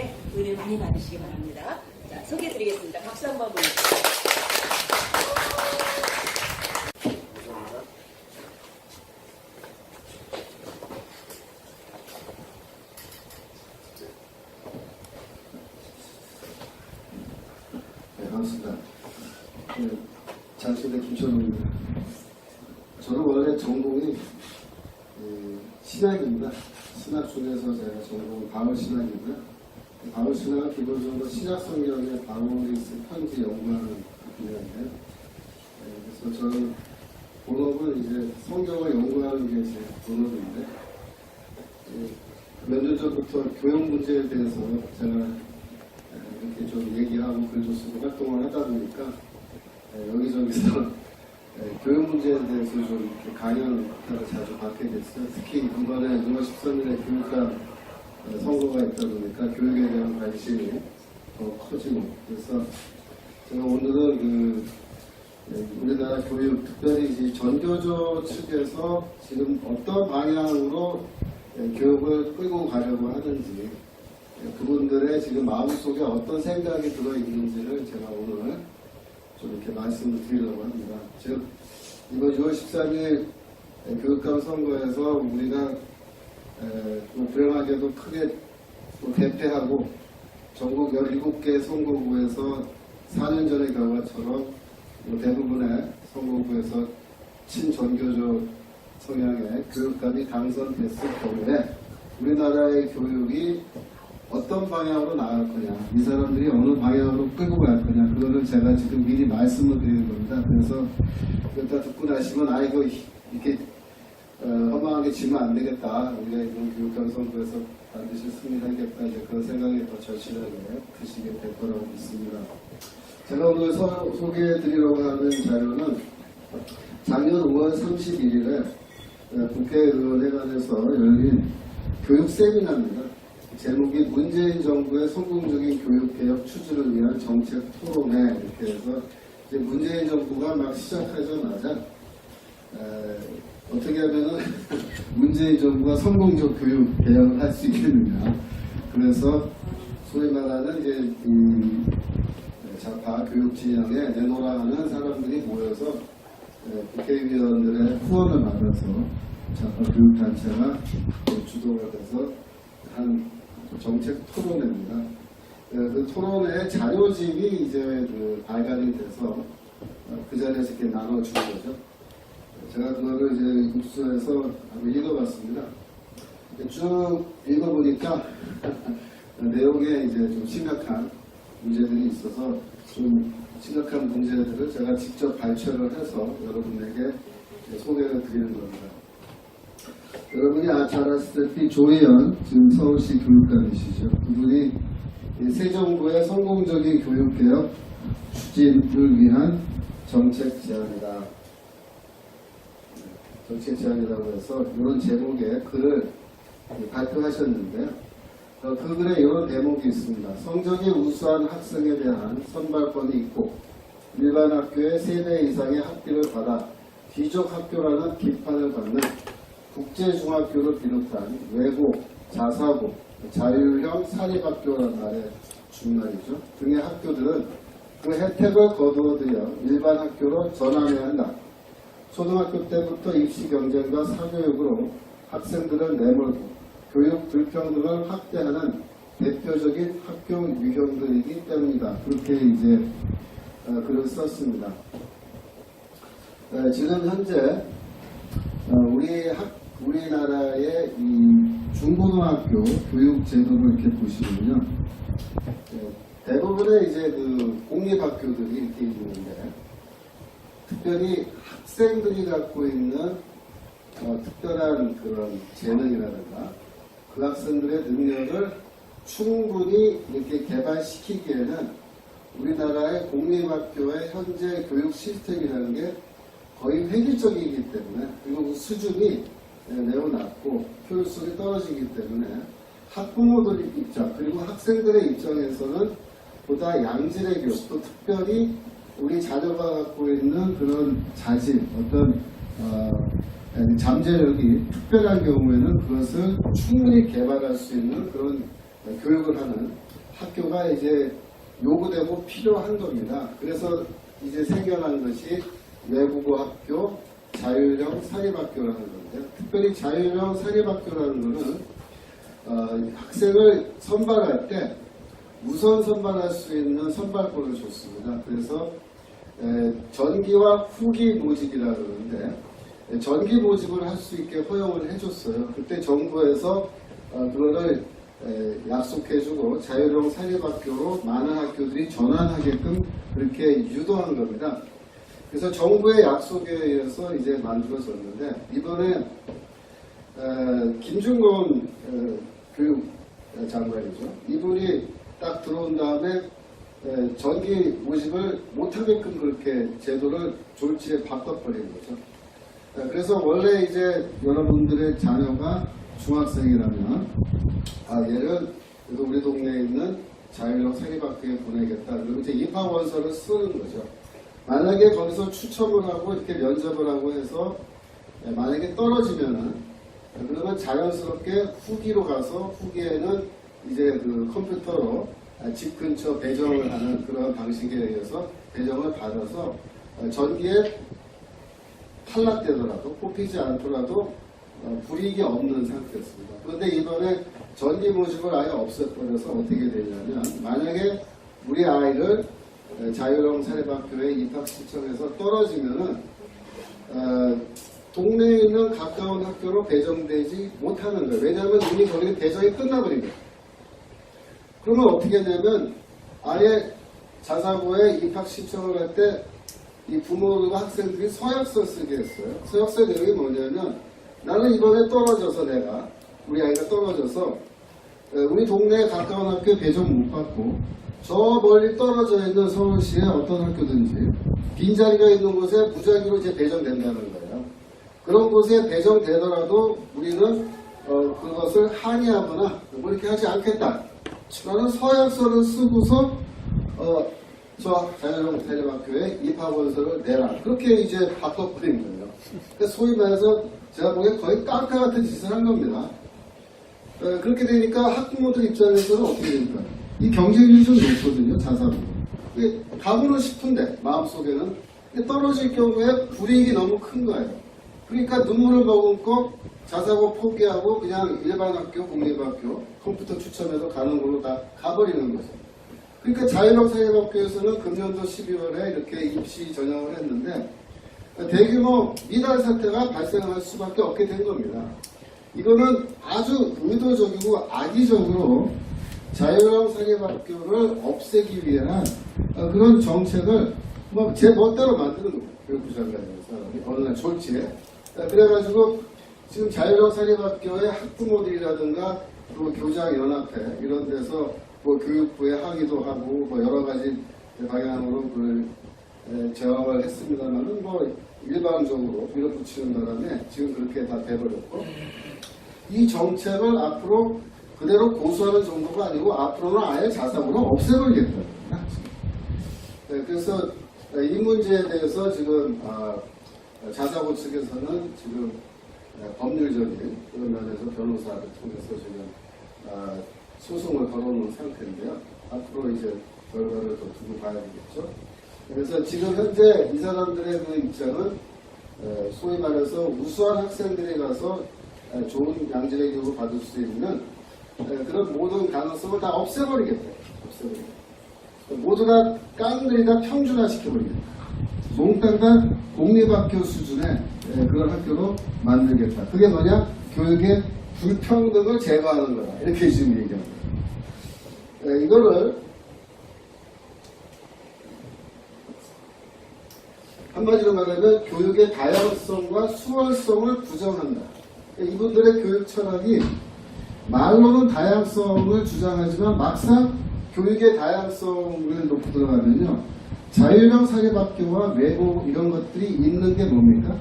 때문에 은혜 많이 받으시기 바랍니다. 자, 소개해드리겠습니다. 박수 한번 보여주세요. 네, 반갑습니다. 장신대 김철웅입니다. 저는 원래 전공이 신학입니다. 신학 중에서 제가 전공은 바울신학이고요. 바울신학은 기본적으로 신약성경의 바울이 쓴 편지 연구하는 분야인데요. 그래서 저는 본업은 이제 성경을 연구하는 게 제 본업인데, 몇 년 전부터 교육 문제에 대해서 제가 이렇게 좀 얘기하고 글도 쓰고 활동을 하다 보니까 여기저기서 교육 문제에 대해서 좀 이렇게 강연을 자주 받게 됐어요. 특히 이번에 6월 13일에 교육감 선거가 있다 보니까 교육에 대한 관심이 더 커지고, 그래서 제가 오늘은 우리나라 교육, 특별히 이제 전교조 측에서 지금 어떤 방향으로 교육을 끌고 가려고 하는지, 그분들의 지금 마음속에 어떤 생각이 들어있는지를 제가 오늘 좀 이렇게 말씀을 드리려고 합니다. 즉, 이번 6월 13일 교육감 선거에서 우리가 불행하게도 크게 대패하고 전국 17개 선거구에서 4년 전의 결과처럼 대부분의 선거구에서 친전교조 성향의 교육감이 당선됐을 경우에 우리나라의 교육이 어떤 방향으로 나갈 거냐, 이 사람들이 어느 방향으로 끌고 갈 거냐, 그거를 제가 지금 미리 말씀을 드리는 겁니다. 그래서 일단 듣고 나시면 이거 이렇게 허망하게 지면 안 되겠다, 우리가 이번 교육감 선거에서 반드시 승리하겠다, 이제 그런 생각이 더 절실하게 드시게 될 거라고 믿습니다. 제가 오늘 소개해 드리려고 하는 자료는 작년 5월 31일에 국회의원회관에서 열린 교육 세미나입니다. 제목이 문재인 정부의 성공적인 교육개혁 추진을 위한 정책 토론회, 이렇게 해서 이제 문재인 정부가 막 시작하자마자 어떻게 하면은 문재인 정부가 성공적 교육개혁을 할 수 있겠느냐, 그래서 소위 말하는 이제 좌파 교육 진영에 내노라 하는 사람들이 모여서 국회의원들의 후원을 받아서 좌파 교육단체가 주도가 돼서 한 정책 토론회입니다. 그 토론회 자료집이 이제 발간이 돼서 그 자리에서 이렇게 나눠준 거죠. 제가 그거를 이제 입수해서 한번 읽어봤습니다. 쭉 읽어보니까 내용에 이제 좀 심각한 문제들이 있어서 좀 심각한 문제들을 제가 직접 발췌를 해서 여러분에게 소개를 드리는 겁니다. 여러분이 잘 아시다시피 조혜연 지금 서울시 교육감이시죠. 그분이 새 정부의 성공적인 교육개혁 추진을 위한 정책 제안이다. 정책 제안이라고 해서 이런 제목의 글을 발표하셨는데요. 그 글에 이런 대목이 있습니다. 성적이 우수한 학생에 대한 선발권이 있고 일반 학교의 3배 이상의 학비를 받아 귀족 학교라는 비판을 받는 국제중학교를 비롯한 외고, 자사고, 자율형 사립학교라는 말의 준말이죠. 등의 학교들은 그 혜택을 거두어들여 일반 학교로 전환해야 한다. 초등학교 때부터 입시 경쟁과 사교육으로 학생들을 내몰고 교육 불평등을 확대하는 대표적인 학교 유형들이기 때문이다. 그렇게 이제 글을 썼습니다. 지금 현재 우리나라의 이 중고등학교 교육 제도를 이렇게 보시면요, 대부분의 이제 그 공립학교들이 이렇게 있는데, 특별히 학생들이 갖고 있는 특별한 그런 재능이라든가 그 학생들의 능력을 충분히 이렇게 개발시키기에는 우리나라의 공립학교의 현재 교육 시스템이라는 게 거의 획일적이기 때문에, 그리고 그 수준이 매우 낮고 효율성이 떨어지기 때문에 학부모들 입장 그리고 학생들의 입장에서는 보다 양질의 교육, 또 특별히 우리 자녀가 갖고 있는 그런 자질, 어떤 잠재력이 특별한 경우에는 그것을 충분히 개발할 수 있는 그런 교육을 하는 학교가 이제 요구되고 필요한 겁니다. 그래서 이제 생겨난 것이 외국어 학교, 자율형 사립학교라는 건데요. 특별히 자율형 사립학교라는 것은 학생을 선발할 때 우선 선발할 수 있는 선발권을 줬습니다. 그래서 전기와 후기 모집이라고 그러는데 전기 모집을 할 수 있게 허용을 해줬어요. 그때 정부에서 그거를 약속해주고 자율형 사립학교로 많은 학교들이 전환하게끔 그렇게 유도한 겁니다. 그래서 정부의 약속에 의해서 이제 만들어졌는데 이번에 김준건 교육장관이죠. 이분이 딱 들어온 다음에 전기 모집을 못하게끔 그렇게 제도를 졸지에 바꿔버린 거죠. 그래서 원래 이제 여러분들의 자녀가 중학생이라면 얘를 그래도 우리 동네에 있는 자율형 사립학교에 보내겠다. 그리고 이제 입학원서를 쓰는 거죠. 만약에 거기서 추첨을 하고 이렇게 면접을 하고 해서 만약에 떨어지면은 그러면 자연스럽게 후기로 가서 후기에는 이제 그 컴퓨터로 집 근처 배정을 하는 그런 방식에 의해서 배정을 받아서 전기에 탈락되더라도 뽑히지 않더라도 불이익이 없는 상태였습니다. 그런데 이번에 전기 모집을 아예 없애버려서 어떻게 되냐면 만약에 우리 아이를 자율형 사립학교에 입학 신청해서 떨어지면은 동네에 있는 가까운 학교로 배정되지 못하는 거예요. 왜냐하면 이미 거기는 배정이 끝나버린 거예요. 그러면 어떻게 하냐면 아예 자사고에 입학 신청을 할 때 이 부모들과 학생들이 서약서 쓰게 했어요. 서약서 내용이 뭐냐면 나는 이번에 떨어져서 우리 아이가 떨어져서 우리 동네에 가까운 학교에 배정 못 받고 저 멀리 떨어져 있는 서울시의 어떤 학교든지 빈자리가 있는 곳에 무작위로 이제 배정된다는 거예요. 그런 곳에 배정되더라도 우리는 그것을 항의하거나 뭐 이렇게 하지 않겠다. 라는 서약서를 쓰고서 저 자율형 사립학교에 입학원서를 내라. 그렇게 이제 바꿔버린 거예요. 그러니까 소위 말해서 제가 보기엔 거의 깡패 같은 짓을 한 겁니다. 그렇게 되니까 학부모들 입장에서는 어떻게 됩니까? 이 경쟁률이 좀 높거든요, 자사고. 가고는 싶은데, 마음속에는. 떨어질 경우에 불이익이 너무 큰 거예요. 그러니까 눈물을 머금고 자사고 포기하고 그냥 일반 학교, 공립학교, 컴퓨터 추첨해서 가는 걸로 다 가버리는 거죠. 그러니까 자율형 사립학교에서는 금년도 12월에 이렇게 입시 전형을 했는데 대규모 미달 사태가 발생할 수밖에 없게 된 겁니다. 이거는 아주 의도적이고 악의적으로 자율형 사립학교를 없애기 위한 그런 정책을 제 멋대로 만드는 거예요. 교육부 장관이라는 사람이 어느 날 졸지에. 그래가지고 지금 자율형 사립학교의 학부모들이라든가 또 교장연합회 이런 데서 뭐 교육부에 항의도 하고 뭐 여러 가지 방향으로 그걸 제어를 했습니다만은 뭐 일반적으로 밀어붙이는 바람에 지금 그렇게 다 돼버렸고 이 정책을 앞으로 그대로 고수하는 정도가 아니고 앞으로는 아예 자사고로 없애버리겠다는 겁니다. 그래서 이 문제에 대해서 지금 자사고 측에서는 지금 법률적인 그런 면에서 변호사를 통해서 지금 소송을 걸어놓은 상태인데요. 앞으로 이제 결과를 더 두고 봐야 되겠죠. 그래서 지금 현재 이 사람들의 그 입장은 소위 말해서 우수한 학생들이 가서 좋은 양질의 교육을 받을 수 있는 그런 모든 가능성을 다 없애버리겠다. 모두 다 깡들이 다 평준화시켜버리겠다. 몽땅 다 공립학교 수준의 그런 학교로 만들겠다. 그게 뭐냐? 교육의 불평등을 제거하는 거다. 이렇게 지금 얘기합니다. 이거를 한마디로 말하면 교육의 다양성과 수월성을 부정한다. 이분들의 교육 철학이 말로는 다양성을 주장하지만 막상 교육의 다양성을 놓고 들어가면요. 자율형 사립학교와 외고 이런 것들이 있는 게 뭡니까?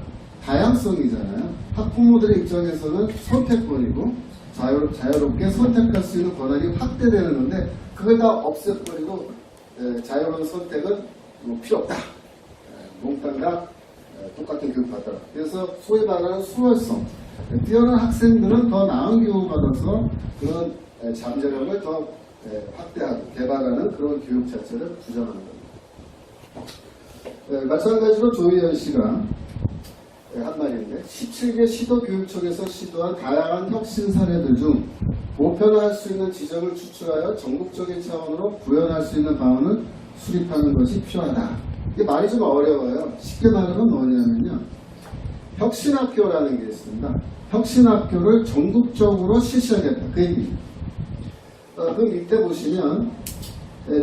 다양성이잖아요. 학부모들의 입장에서는 선택권이고 자유롭게 선택할 수 있는 권한이 확대되는 건데 그걸 다 없애버리고 자유로운 선택은 필요 없다. 몽땅 다 똑같은 교육 받아라. 그래서 소위 말하는 수월성. 뛰어난 학생들은 더 나은 교육을 받아서 그런 잠재력을 더 확대하고 개발하는 그런 교육 자체를 부정하는 겁니다. 마찬가지로 조희연 씨가 한 말인데 17개 시도교육청에서 시도한 다양한 혁신 사례들 중 보편화할 수 있는 지적을 추출하여 전국적인 차원으로 구현할 수 있는 방안을 수립하는 것이 필요하다. 이게 말이 좀 어려워요. 쉽게 말하면 뭐냐면요. 혁신학교라는 게 있습니다. 혁신학교를 전국적으로 실시하겠다. 그 얘기입니다. 그 밑에 보시면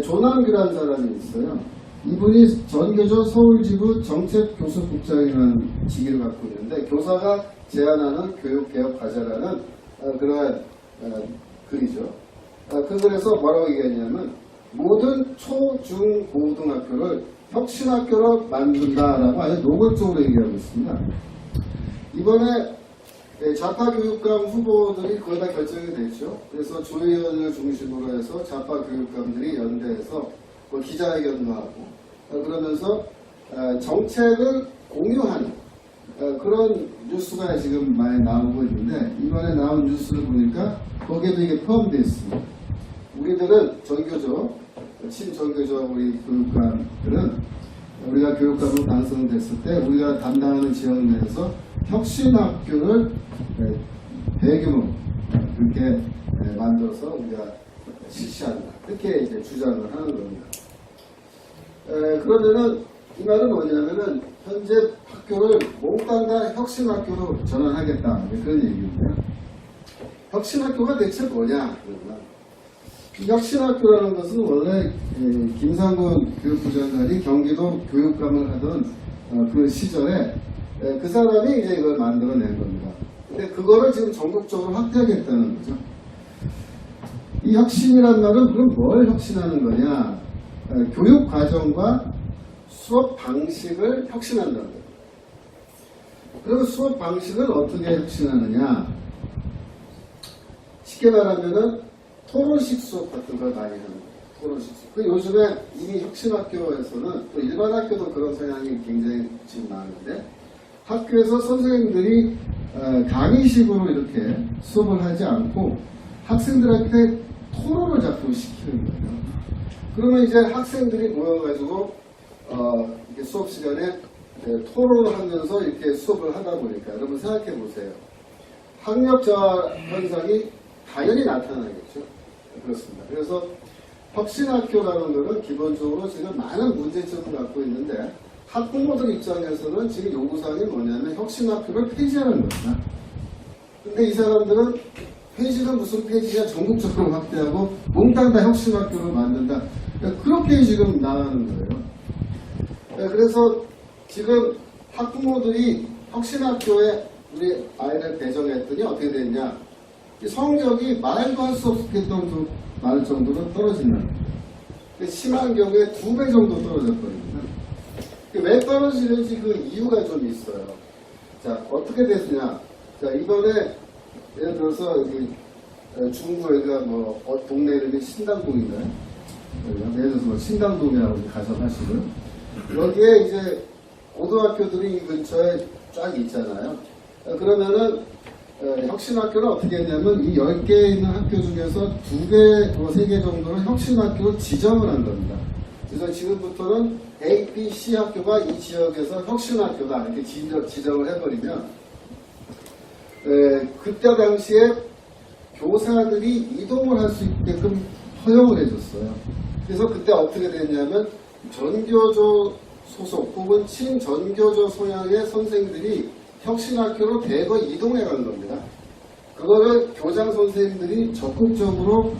조남규라는 사람이 있어요. 이분이 전교조 서울지부 정책교수국장이라는 직위를 갖고 있는데 교사가 제안하는 교육개혁 과제라는 그러한 글이죠. 그 글에서 뭐라고 얘기했냐면 모든 초, 중, 고등학교를 혁신학교로 만든다라고 아주 노골적으로 얘기하고 있습니다. 이번에 좌파교육감 후보들이 거의 다 결정이 됐죠. 그래서 조혜연을 중심으로 해서 좌파교육감들이 연대해서 기자회견도 하고 그러면서 정책을 공유하는 그런 뉴스가 지금 많이 나오고 있는데 이번에 나온 뉴스를 보니까 거기에도 이게 포함되어 있습니다. 우리들은 전교조, 친전교조 우리 교육감들은 우리가 교육감으로 당선됐을 때 우리가 담당하는 지역 내에서 혁신학교를 대규모 그렇게 만들어서 우리가 실시한다. 이렇게 이제 주장을 하는 겁니다. 그러면은 이 말은 뭐냐면은 현재 학교를 몽땅 다 혁신학교로 전환하겠다. 그런 얘기인데요. 혁신학교가 대체 뭐냐? 그러면 이 혁신학교라는 것은 원래 김상곤 교육부 장관이 경기도 교육감을 하던 그 시절에 그 사람이 이제 이걸 만들어낸 겁니다. 근데 그거를 지금 전국적으로 확대하겠다는 거죠. 이 혁신이란 말은 그럼 뭘 혁신하는 거냐? 교육 과정과 수업 방식을 혁신한다는 거예요. 그리고 수업 방식을 어떻게 혁신하느냐? 쉽게 말하면은 토론식 수업 같은 걸 많이 하는 거예요. 토론식 수업. 그 요즘에 이미 혁신학교에서는 또 일반 학교도 그런 성향이 굉장히 지금 많은데 학교에서 선생님들이 강의식으로 이렇게 수업을 하지 않고 학생들한테 토론을 자꾸 시키는 거예요. 그러면 이제 학생들이 모여가지고 이렇게 수업 시간에 토론을 하면서 이렇게 수업을 하다 보니까 여러분 생각해 보세요. 학력 저하 현상이 당연히 나타나겠죠. 그렇습니다. 그래서 혁신학교라는 것은 기본적으로 지금 많은 문제점을 갖고 있는데 학부모들 입장에서는 지금 요구사항이 뭐냐면 혁신학교를 폐지하는 겁니다. 근데 이 사람들은 폐지는 무슨 폐지야? 전국적으로 확대하고 몽땅 다 혁신학교로 만든다. 그렇게 지금 나가는 거예요. 그래서 지금 학부모들이 혁신학교에 우리 아이를 배정했더니 어떻게 됐냐? 성적이 말도 할 수 없겠던 말 정도로 떨어지는 심한 경우에 2배 정도 떨어졌거든요. 왜 떨어지는지 그 이유가 좀 있어요. 자, 어떻게 됐느냐? 자, 이번에 예를 들어서 여기 중구 여기가 뭐 동네 이름이 신당동인가요? 예를 들어서 뭐 신당동이라고 가정하시고요. 여기에 이제 고등학교들이 이 근처에 쫙 있잖아요. 그러면은 혁신학교를 어떻게 했냐면 이 10개 있는 학교 중에서 2개, 3개 정도를 혁신학교로 지정을 한 겁니다. 그래서 지금부터는 A, B, C 학교가 이 지역에서 혁신학교다 이렇게 지정을 해버리면 그때 당시에 교사들이 이동을 할 수 있게끔 허용을 해줬어요. 그래서 그때 어떻게 됐냐면 전교조 소속 혹은 친전교조 성향의 선생들이 혁신학교로 대거 이동해 간 겁니다. 그거를 교장 선생님들이 적극적으로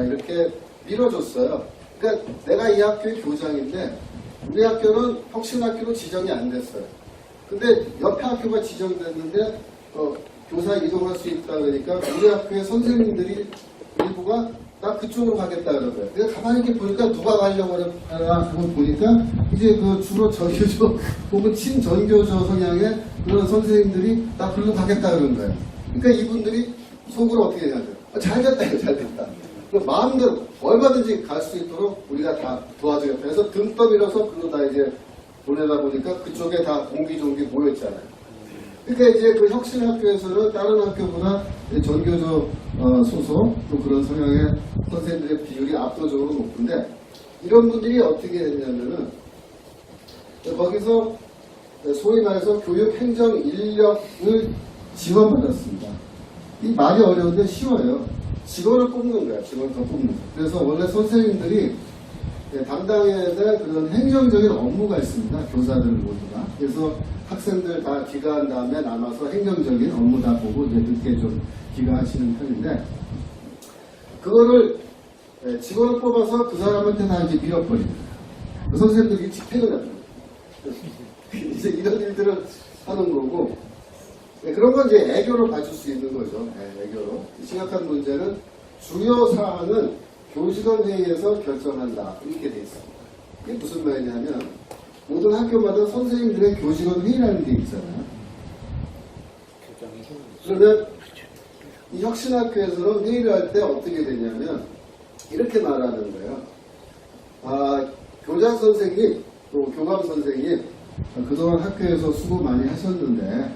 이렇게 밀어줬어요. 그러니까 내가 이 학교의 교장인데 우리 학교는 혁신학교로 지정이 안 됐어요. 근데 옆에 학교가 지정됐는데 교사 이동할 수 있다 그러니까 우리 학교의 선생님들이 일부가 나 그쪽으로 가겠다 그런 거예요. 그러니까 가만히 이렇게 보니까 누가 가려고 하나 그거 보니까 이제 그 주로 전교조 혹은 친전교조 성향의 그런 선생님들이 나 글로 가겠다 그런 거예요. 그러니까 이분들이 속으로 어떻게 해야 돼요? 잘 됐다, 잘 됐다. 마음대로 얼마든지 갈 수 있도록 우리가 다 도와주겠다 해서 등 떠밀어서 글로 다 이제 보내다 보니까 그쪽에 다 옹기종기 모였잖아요. 그러니까 이제 그 혁신학교에서는 다른 학교보다 전교조 소속 또 그런 성향의 선생님들의 비율이 압도적으로 높은데 이런 분들이 어떻게 했냐면은 거기서 소위 말해서 교육 행정 인력을 지원받았습니다. 이 말이 어려운데 쉬워요. 직원을 뽑는 거야. 직원을 더 뽑는 거야. 그래서 원래 선생님들이 담당해야 될 그런 행정적인 업무가 있습니다. 교사들 모두가. 그래서 학생들 다 귀가한 다음에 남아서 행정적인 업무 다 보고 이제 늦게 좀 귀가하시는 편인데 그거를 직원을 뽑아서 그 사람한테 다 이제 밀어버립니다. 그 선생님들이 집행을 합니다. 이제 이런 일들을 하는 거고 그런 건 이제 애교로 봐줄 수 있는 거죠. 애교로. 심각한 문제는 주요 사항은 교직원 회의에서 결정한다. 이렇게 돼 있습니다. 이게 무슨 말이냐면 모든 학교마다 선생님들의 교직원 회의라는 게 있잖아요. 그러면 이 혁신학교에서는 회의를 할 때 어떻게 되냐면 이렇게 말하는 거예요. 교장 선생님 또 교감 선생님 그동안 학교에서 수고 많이 하셨는데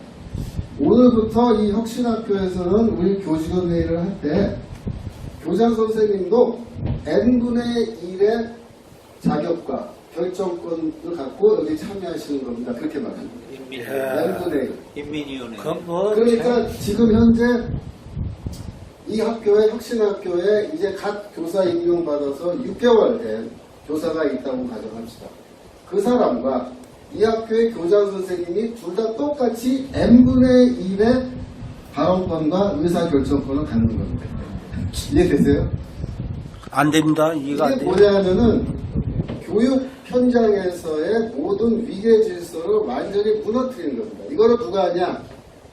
오늘부터 이 혁신학교에서는 우리 교직원 회의를 할 때 교장 선생님도 n분의 1의 자격과 결정권을 갖고 여기 참여하시는 겁니다. 그렇게 말합니다. n분의 1. 인민위원회. 그러니까 지금 현재 이 학교에 혁신학교에 이제 갓 교사 임용받아서 6개월 된 교사가 있다고 가정합시다. 그 사람과 이 학교의 교장 선생님이 둘 다 똑같이 n분의 1의 발언권과 의사결정권을 갖는 겁니다. 이해되세요? 안 됩니다. 이해가 안 이게 돼요. 뭐냐면은 교육 현장에서의 모든 위계 질서를 완전히 무너뜨리는 겁니다. 이거를 누가 하냐?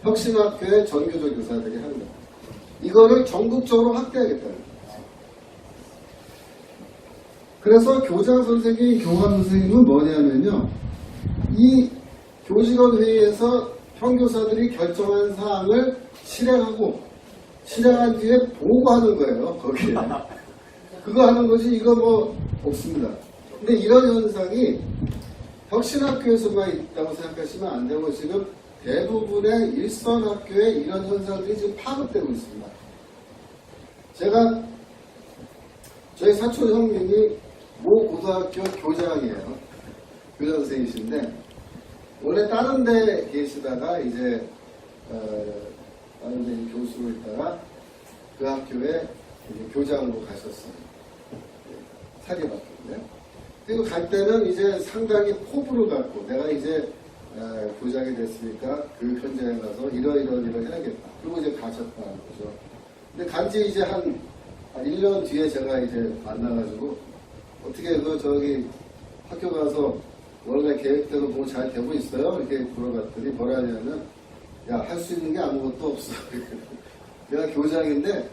혁신학교의 전교조 교사들이 하는 겁니다. 이거를 전국적으로 확대하겠다는 거예요. 그래서 교장 선생님, 교감 선생님은 뭐냐면요. 이 교직원 회의에서 형교사들이 결정한 사항을 실행한 뒤에 보고하는 거예요. 거기에. 그거 하는 거지 이거 뭐 없습니다. 근데 이런 현상이 혁신학교에서만 있다고 생각하시면 안 되고 지금 대부분의 일선 학교에 이런 현상들이 지금 파급되고 있습니다. 저희 사촌 형님이 모 고등학교 교장이에요. 교장 선생님이신데 원래 다른 데 계시다가 이제 다른 데 교수로 있다가 그 학교에 이제 교장으로 가셨어요. 사립학교인데. 그리고 갈 때는 이제 상당히 포부를 갖고 내가 이제 교장이 됐으니까 그 현장에 가서 이런 해야겠다. 그리고 이제 가셨다는 거죠. 근데 간지 이제 한 1년 뒤에 제가 이제 만나가지고 어떻게 저기 학교 가서 원래 계획대로 뭐 잘 되고 있어요? 이렇게 물어봤더니 뭐라 하냐면 야, 할 수 있는 게 아무것도 없어. 내가 교장인데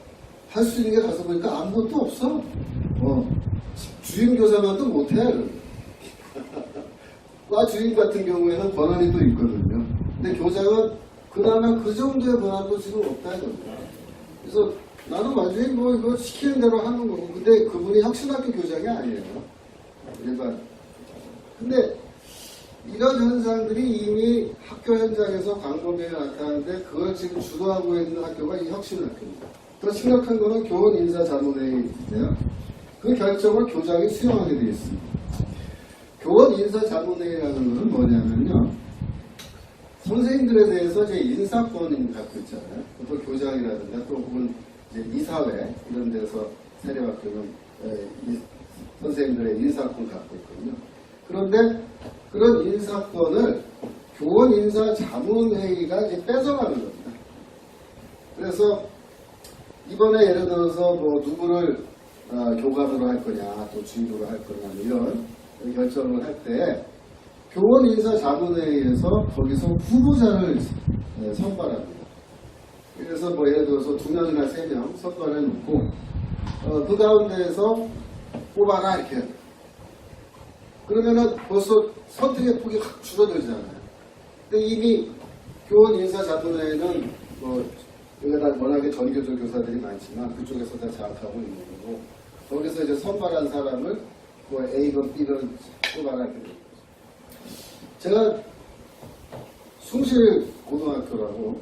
할 수 있는 게 가서 보니까 아무것도 없어. 주임교사만도 못해. 과 주임 같은 경우에는 권한이 또 있거든요. 근데 교장은 그나마 그 정도의 권한도 지금 없다 이겁니다. 그래서 나는 완전히 뭐 이거 시키는 대로 하는 거고. 근데 그분이 혁신학교 교장이 아니에요. 일반. 근데 이런 현상들이 이미 학교 현장에서 광범위에 나타나는데 그걸 지금 주도하고 있는 학교가 이 혁신학교입니다. 더 심각한 거는 교원 인사자문회의인데요. 그 결정을 교장이 수용하게 되어 있습니다. 교원 인사자문회의라는 것은 뭐냐면요. 선생님들에 대해서 제 인사권을 갖고 있잖아요. 또 교장이라든가 또 혹은 이제 이사회 이런 데서 사립학교는 선생님들의 인사권 갖고 있거든요. 그런데 그런 인사권을 교원 인사자문회의가 이제 뺏어가는 겁니다. 그래서 이번에 예를 들어서 뭐 누구를 교감으로 할 거냐 또 주임으로 할 거냐 이런 결정을 할 때 교원 인사자문회의에서 거기서 후보자를 선발합니다. 그래서 뭐 예를 들어서 2명이나 3명 선발해 놓고 그 가운데에서 뽑아라 이렇게. 그러면은 벌써 선택의 폭이 확 줄어들잖아요. 근데 이미 교원 인사자문회에는 뭐 여기가 워낙에 전교조 교사들이 많지만 그쪽에서 다 장악하고 있는 거고 거기서 이제 선발한 사람을 뭐 A건 B건 뽑아라 이렇게. 제가 충실고등학교라고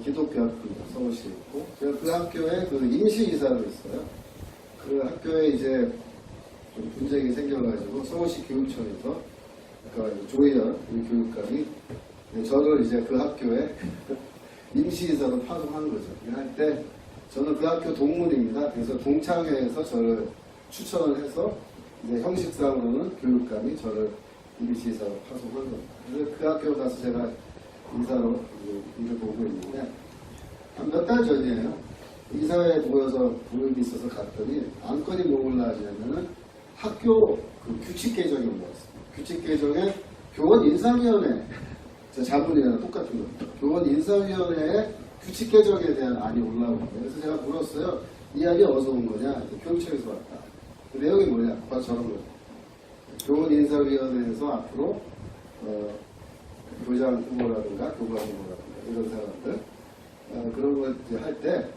기독교 학교입니다. 서울시에 있고, 제가 그 학교에 그 임시이사로 있어요. 그 학교에 이제 좀 분쟁이 생겨가지고 서울시 교육청에서 그러니까 조희연 교육감이 저를 이제 그 학교에 임시이사로 파송한 거죠. 할 때 저는 그 학교 동문입니다. 그래서 동창회에서 저를 추천을 해서 이제 형식상으로는 교육감이 저를 임시이사로 파송한 겁니다. 그래서 그 학교 가서 제가 인사로 일을 보고 있는데 한 몇 달 전이에요. 이사회에 모여서 모임이 있어서 갔더니 안건이 뭐 올라가냐면은 학교 그 규칙 개정이 올라왔습니다. 규칙 개정에 교원 인사위원회 자문이랑 똑같은 겁니다. 교원 인사위원회에 규칙 개정에 대한 안이 올라온 거예요. 그래서 제가 물었어요. 이 안이 어디서 온 거냐? 교육청에서 왔다. 그 내용이 뭐냐? 바로 저런 거예요. 교원 인사위원회에서 앞으로 교장 후보라든가 교관 후보라든가 이런 사람들 그런 걸 할 때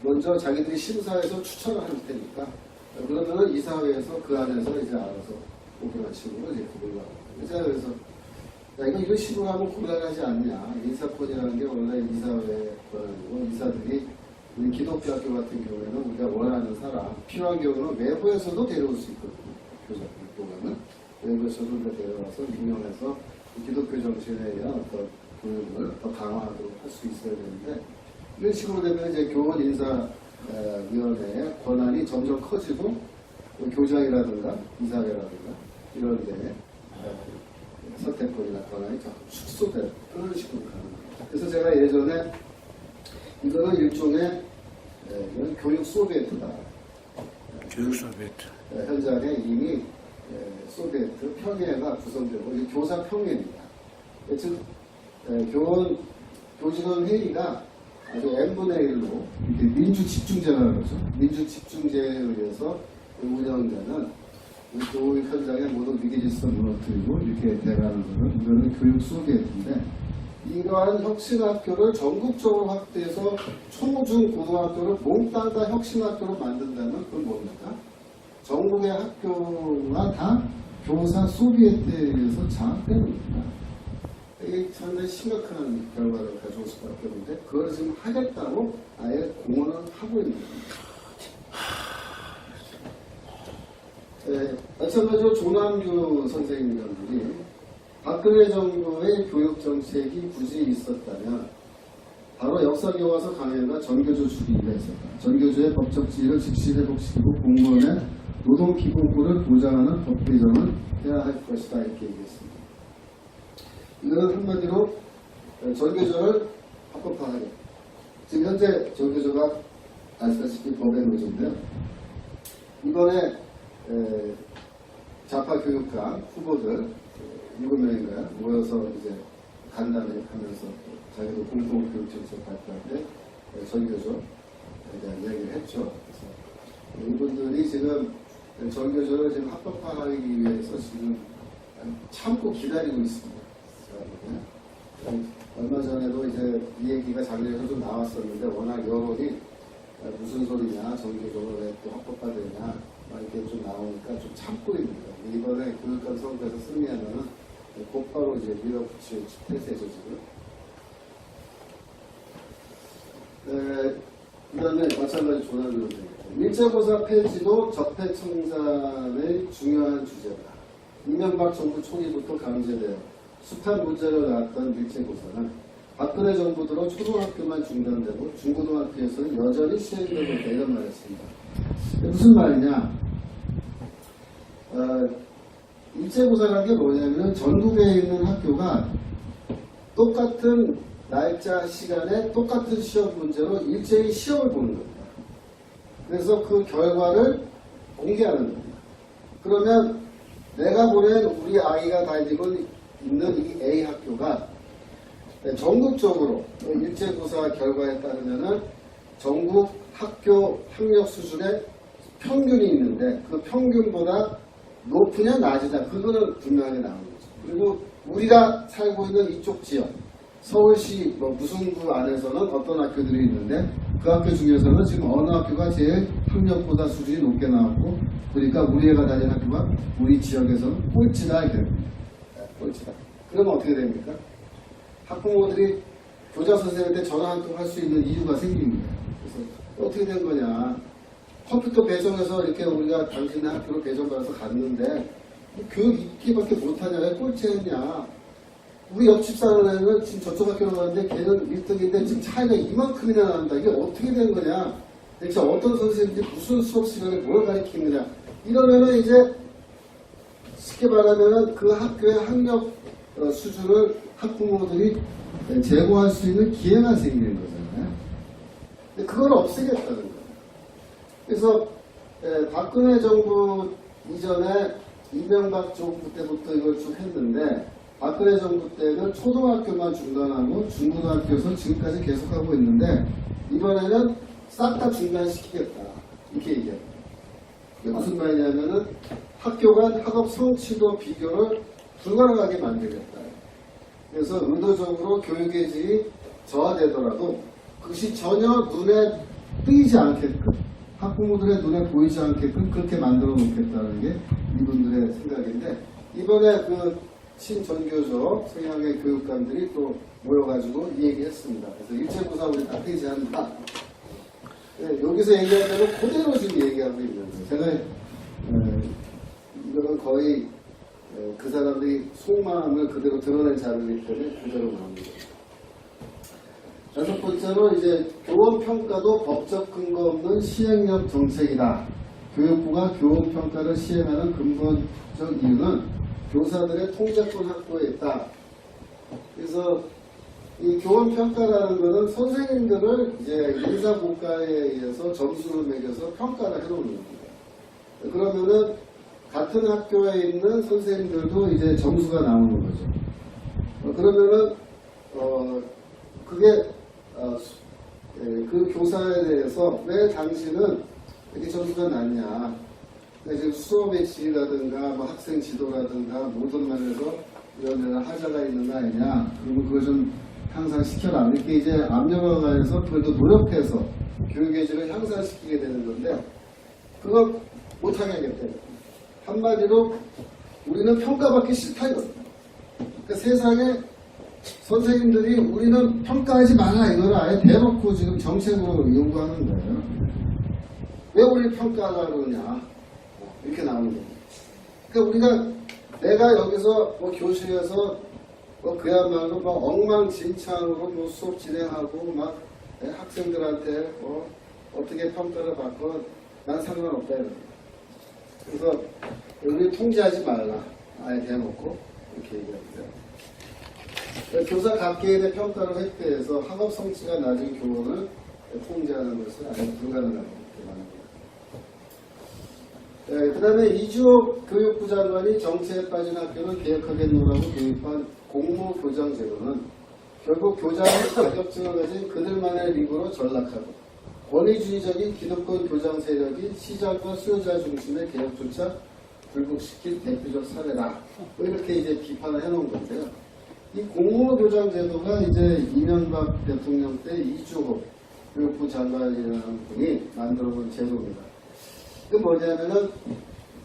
먼저 자기들이 심사해서 추천을 할 테니까 그러면은 이사회에서 그 안에서 이제 알아서 뽑으라는 식으로 이제 올라가고 제가 그래서 야 이거 이런 식으로 하면 곤란하지 않냐. 인사권이라는 게 원래 이사회 권한이고 이사들이 우리 기독교 학교 같은 경우에는 우리가 원하는 사람 필요한 경우는 외부에서도 데려올 수 있거든요. 교관은 외부에서도 데려와서 임명해서 기독교 정신에 의한 어떤 교육을 더 강화하도록 할 수 있어야 되는데 이런 식으로 되면 이제 교원 인사위원회의 권한이 점점 커지고 교장이라든가 이사회라든가 이런 데에 선택권이나 권한이 자꾸 축소되는 그런 식으로 가는 거예요. 그래서 제가 예전에 이거는 일종의 교육 소비에트다. 교육 소비에트. 현장에 이미 소비에트 평예가 구성되고 이게 교사 평예입니다. 즉 교직원 회의가 아주 n분의 1로 민주 집중제라는 거죠. 민주 집중제에 의해서 운영되는 교육 현장의 모든 위기질서 무너뜨리고 이렇게 돼가는 거는 이거는 교육 소비에트인데 이러한 혁신학교를 전국적으로 확대해서 초중 고등학교를 몽땅 다 혁신학교로 만든다면 그건 뭡니까? 전국의 학교가 다 교사 소비에트에 의해서 장악되는 겁니다. 이게 상당히 심각한 결과를 가져올 수밖에 없는데 그걸 지금 하겠다고 아예 공언을 하고 있는 겁니다. 마찬가지로 조남규 선생님 분이 박근혜 정부의 교육정책이 굳이 있었다면 바로 역사교과서 강연과 전교조 줄이기가 있었다. 전교조의 법적 지위를 즉시 회복시키고 공무원의 노동기본권을 보장하는 법 개정을 해야 할 것이다 이렇게 얘기했습니다. 이거는 한마디로 전교조를 합법화하게. 지금 현재 전교조가 아시다시피 법의 노조인데요. 이번에 좌파 교육감 후보들 7명인가요? 모여서 이제 간담회 하면서 자기도 공공교육정책 발표할 때 전교조에 대한 이야기를 했죠. 그래서 이분들이 지금 전교조를 지금 합법화하기 위해서 지금 참고 기다리고 있습니다. 얼마 전에도 이제 이 얘기가 작년에도 좀 나왔었는데 워낙 여론이 무슨 소리냐, 전교조를 왜 또 합법화되냐 막 이렇게 좀 나오니까 좀 참고 있는 거예요. 이번에 교육감 선거에서 승리하면은 곧바로 이제 밀어붙일 태세죠 지금. 그 다음에 마찬가지 조남규 선생님. 일제고사 폐지도 적폐청산의 중요한 주제다. 이명박 정부 초기부터 강제되어 숱한 문제로 나왔던 일제고사는 박근혜 정부 들어 초등학교만 중단되고 중고등학교에서는 여전히 시행되고 있다 이런 말을 했습니다. 무슨 말이냐? 일제고사라는 게 뭐냐면 전국에 있는 학교가 똑같은 날짜 시간에 똑같은 시험 문제로 일제히 시험을 보는 겁니다. 그래서 그 결과를 공개하는 겁니다. 그러면 내가 보낸 우리 아이가 다니고 있는 이 A 학교가 전국적으로 일제고사 결과에 따르면은 전국 학교 학력 수준의 평균이 있는데 그 평균보다 높으냐 낮으냐 그거는 분명하게 나오는 거죠. 그리고 우리가 살고 있는 이쪽 지역 서울시 무슨 구 안에서는 어떤 학교들이 있는데 그 학교 중에서는 지금 어느 학교가 제일 학력보다 수준이 높게 나왔고 그러니까 우리 애가 다니는 학교가 우리 지역에서는 꼴찌다 이렇게 됩니다. 꼴찌다. 그러면 어떻게 됩니까? 학부모들이 교장 선생님한테 전화 한 통 할 수 있는 이유가 생깁니다. 그래서 어떻게 된 거냐. 컴퓨터 배정해서 이렇게 우리가 당신의 학교로 배정받아서 갔는데 교육 입기밖에 못하냐. 왜 꼴찌했냐. 우리 옆집 사는 애는 지금 저쪽 학교로 가는데 걔는 1등인데 지금 차이가 이만큼이나 난다. 이게 어떻게 된 거냐. 대체 어떤 선생님들이 무슨 수업 시간에 뭘 가르치느냐. 이러면은 이제 쉽게 말하면은 그 학교의 학력 수준을 학부모들이 제고할 수 있는 기회가 생기는 거잖아요. 근데 그걸 없애겠다는 거예요. 그래서 박근혜 정부 이전에 이명박 정부 때부터 이걸 쭉 했는데 박근혜 정부 때는 초등학교만 중단하고 중고등학교에서 지금까지 계속하고 있는데 이번에는 싹 다 중단시키겠다. 이렇게 얘기해요. 이게 무슨 말이냐면은 학교 간 학업 성취도 비교를 불가능하게 만들겠다. 그래서 의도적으로 교육의 질이 저하되더라도 그것이 전혀 눈에 띄지 않게끔 학부모들의 눈에 보이지 않게끔 그렇게 만들어 놓겠다는 게 이분들의 생각인데 이번에 그 친전교조 성향의 교육감들이 또 모여가지고 이 얘기 했습니다. 그래서 일체부사 우리 다 폐지한다. 네, 여기서 얘기할 때는 그대로 지금 얘기하고 있는 거예요. 제가 이거는 거의 그 사람들이 속마음을 그대로 드러낸 자료이기 때문에 그대로 나옵니다. 다섯 번째로 이제 교원평가도 법적 근거 없는 시행령 정책이다. 교육부가 교원평가를 시행하는 근본적 이유는 교사들의 통제권 확보에 있다. 그래서 이 교원평가라는 것은 선생님들을 이제 인사고과에 의해서 점수를 매겨서 평가를 해놓는 겁니다. 그러면은 같은 학교에 있는 선생님들도 이제 점수가 나오는 거죠. 그러면은 그게 그 교사에 대해서 왜 당신은 이렇게 점수가 낮냐? 지금 수업의 질이라든가 뭐 학생 지도라든가 모든 면에서 이런 데는 하자가 있는 거 아니냐? 그리고 그걸 좀 향상시켜라. 이렇게 이제 압력을 가해서 그래도 노력해서 교육의 질을 향상시키게 되는 건데 그걸 못하게 하겠대요. 한마디로 우리는 평가받기 싫다 이거예요. 그러니까 세상에 선생님들이 우리는 평가하지 말라 이거를 아예 대놓고 지금 정책으로 요구하는 거예요. 왜 우리를 평가하려고 그러냐 이렇게 나오는 거예요. 그러니까 우리가 내가 여기서 뭐 교실에서 뭐 그야말로 뭐 엉망진창으로 뭐 수업 진행하고 막 학생들한테 뭐 어떻게 평가를 받건 난 상관없다 이거예요. 그래서 우리 통제하지 말라 아예 대놓고 이렇게 얘기합니다. 교사 각계의 평가를 획득해서 학업 성취가 낮은 교원을 통제하는 것은 아예 불가능하다고 말합니다. 그 다음에 이주호 교육부 장관이 정체에 빠진 학교는 개혁하겠노라고 도입한 공무교장제도는 결국 교장의 자격증을 가진 그들만의 리그로 전락하고 권위주의적인 기득권 교장 세력이 시장과 수요자 중심의 개혁조차 불복시킨 대표적 사례다. 이렇게 이제 비판을 해놓은 건데요. 이 공무교장 제도가 이제 이명박 대통령 때 이주호 교육부 장관이라는 분이 만들어놓은 제도입니다. 그 뭐냐면은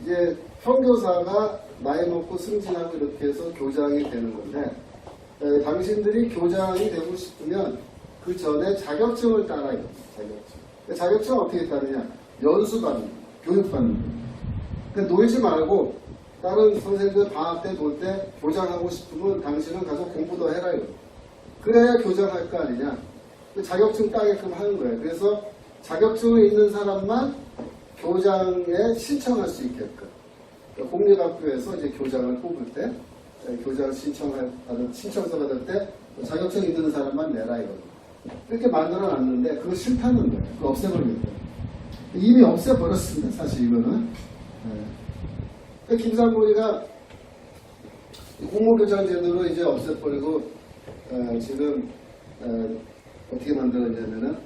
이제 평교사가 나이 먹고 승진하고 이렇게 해서 교장이 되는 건데 당신들이 교장이 되고 싶으면 그 전에 자격증을 따라야 돼요. 자격증은 어떻게 따르냐? 연수받는, 교육받는. 그러니까 놀지 말고 다른 선생님들 방학 때 놀 때 교장하고 싶으면 당신은 가서 공부 더 해라 이거. 그래야 교장할 거 아니냐. 자격증 따게끔 하는 거예요. 그래서 자격증을 있는 사람만 교장에 신청할 수 있게끔. 그러니까 공립학교에서 이제 교장을 뽑을 때 교장 신청서 받을 때 자격증 있는 사람만 내라 이거. 이렇게 만들어놨는데 그거 싫다는 거예요. 그거 없애버리겠다. 이미 없애버렸습니다. 사실 이거는. 김상곤이가 공무교장 제도를 이제 없애버리고 지금 어떻게 만들었냐면은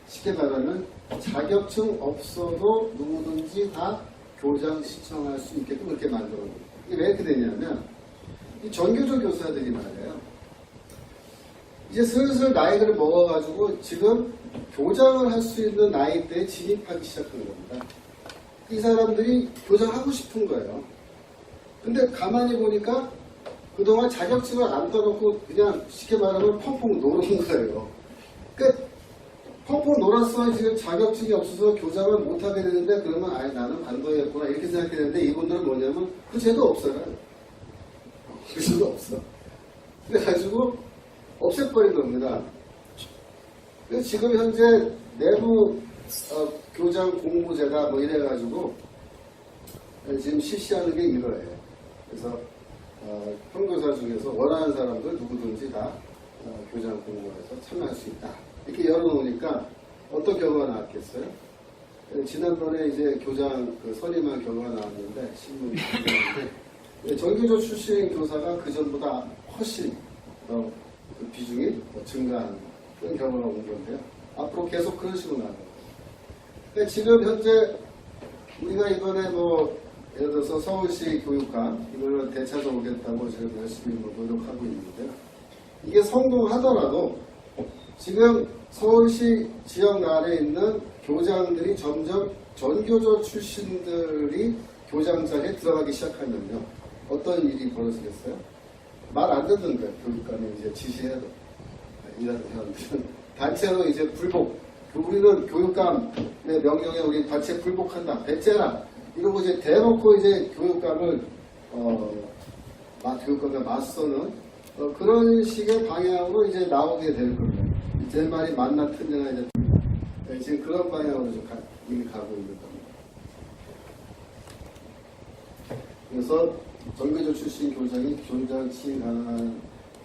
쉽게 말하면 자격증 없어도 누구든지 다 교장 신청할 수 있게끔 그렇게 만들었거든요. 이게 왜 이렇게 되냐면 이 전교조 교사들이 말이에요. 이제 슬슬 나이를 먹어가지고 지금 교장을 할 수 있는 나이대에 진입하기 시작한 겁니다. 이 사람들이 교장하고 싶은 거예요. 근데 가만히 보니까 그동안 자격증을 안 따놓고 그냥 쉽게 말하면 펑펑 노는 거예요. 그러니까 펑펑 놀았어. 지금 자격증이 없어서 교장을 못하게 되는데 그러면 아예 나는 반도했구나 이렇게 생각했는데 이분들은 뭐냐면 그 제도 없어요. 그 제도 없어. 그래가지고 없애버린 겁니다. 그래서 지금 현재 내부 교장 공모제가 뭐 이래가지고 지금 실시하는 게 이거예요. 그래서 평교사 중에서 원하는 사람들 누구든지 다 교장 공모에서 참여할 수 있다. 이렇게 열어놓으니까 어떤 결과가 나왔겠어요? 지난번에 이제 교장 선임할 결과가 나왔는데 신문이 나왔는데 전교조 출신 교사가 그 전보다 훨씬 그 비중이 증가하는 그런 결과가 온 건데요. 앞으로 계속 그런 식으로 나가요. 그러니까 지금 현재 우리가 이번에 뭐 예를 들어서 서울시 교육감 이걸 되찾아 오겠다고 지금 열심히 뭐 노력하고 있는데요. 이게 성공하더라도 지금 서울시 지역 안에 있는 교장들이 점점 전교조 출신들이 교장 자리에 들어가기 시작하면요. 어떤 일이 벌어지겠어요? 말 안 듣는 거예요. 교육감이 이제 지시해도. 이런 사람들은 단체로 이제 불복. 우리는 교육감의 명령에 우리 단체 불복한다. 배째라. 이러고 이제 대놓고 이제 교육감을 교육감과 맞서는 그런 식의 방향으로 이제 나오게 될 겁니다. 제 말이 맞나 틀리나 이제 지금 그런 방향으로 좀 이미 가고 있는 겁니다. 그래서 전교조 출신 교장이 교장 취임 가능할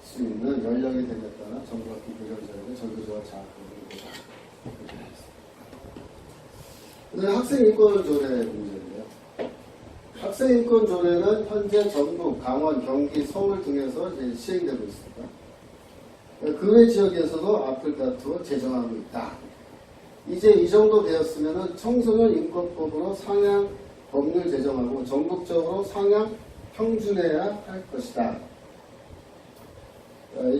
수 있는 연령이 되에 따라 전국학교 교장자리를 전교조가 장악하는 거다. 그다음에 학생인권조례 문제인데요. 학생인권조례는 현재 전북, 강원, 경기, 서울 등에서 이제 시행되고 있습니다. 그 외 지역에서도 앞을 다투어 제정하고 있다. 이제 이 정도 되었으면 청소년 인권법으로 상향 법률 제정하고 전국적으로 상향 평준해야 할 것이다.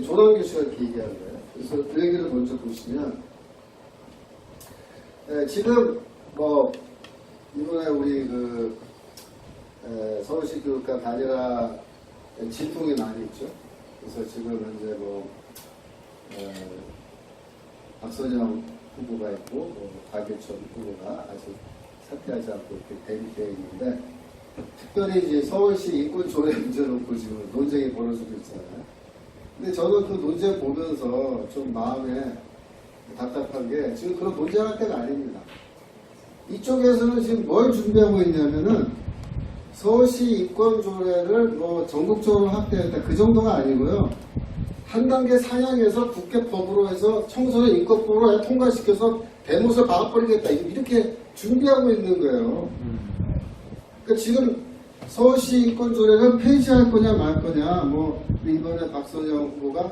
조남 교수가 이렇게 얘기한 거예요. 그래서 그 얘기를 먼저 보시면 지금 뭐 이번에 우리 서울시 교육감 단일화 진통이 많이 있죠. 그래서 지금 현재 박선영 후보가 있고 박예천 후보가 아직 사퇴하지 않고 이렇게 대립되어 있는데 특별히 이제 서울시 인권조례 문제 놓고 지금 논쟁이 벌어지고 있잖아요. 근데 저는 그 논쟁 보면서 좀 마음에 답답한 게 지금 그런 논쟁할 때가 아닙니다. 이쪽에서는 지금 뭘 준비하고 있냐면은 서울시 인권조례를 뭐 전국적으로 확대했다 그 정도가 아니고요. 한 단계 상향해서 국회법으로 해서 청소년 인권법으로 통과시켜서 대못을 박아버리겠다 이렇게 준비하고 있는 거예요. 그러니까 지금 서울시 인권조례를 폐지할 거냐 말 거냐 뭐 이번에 박선영 후보가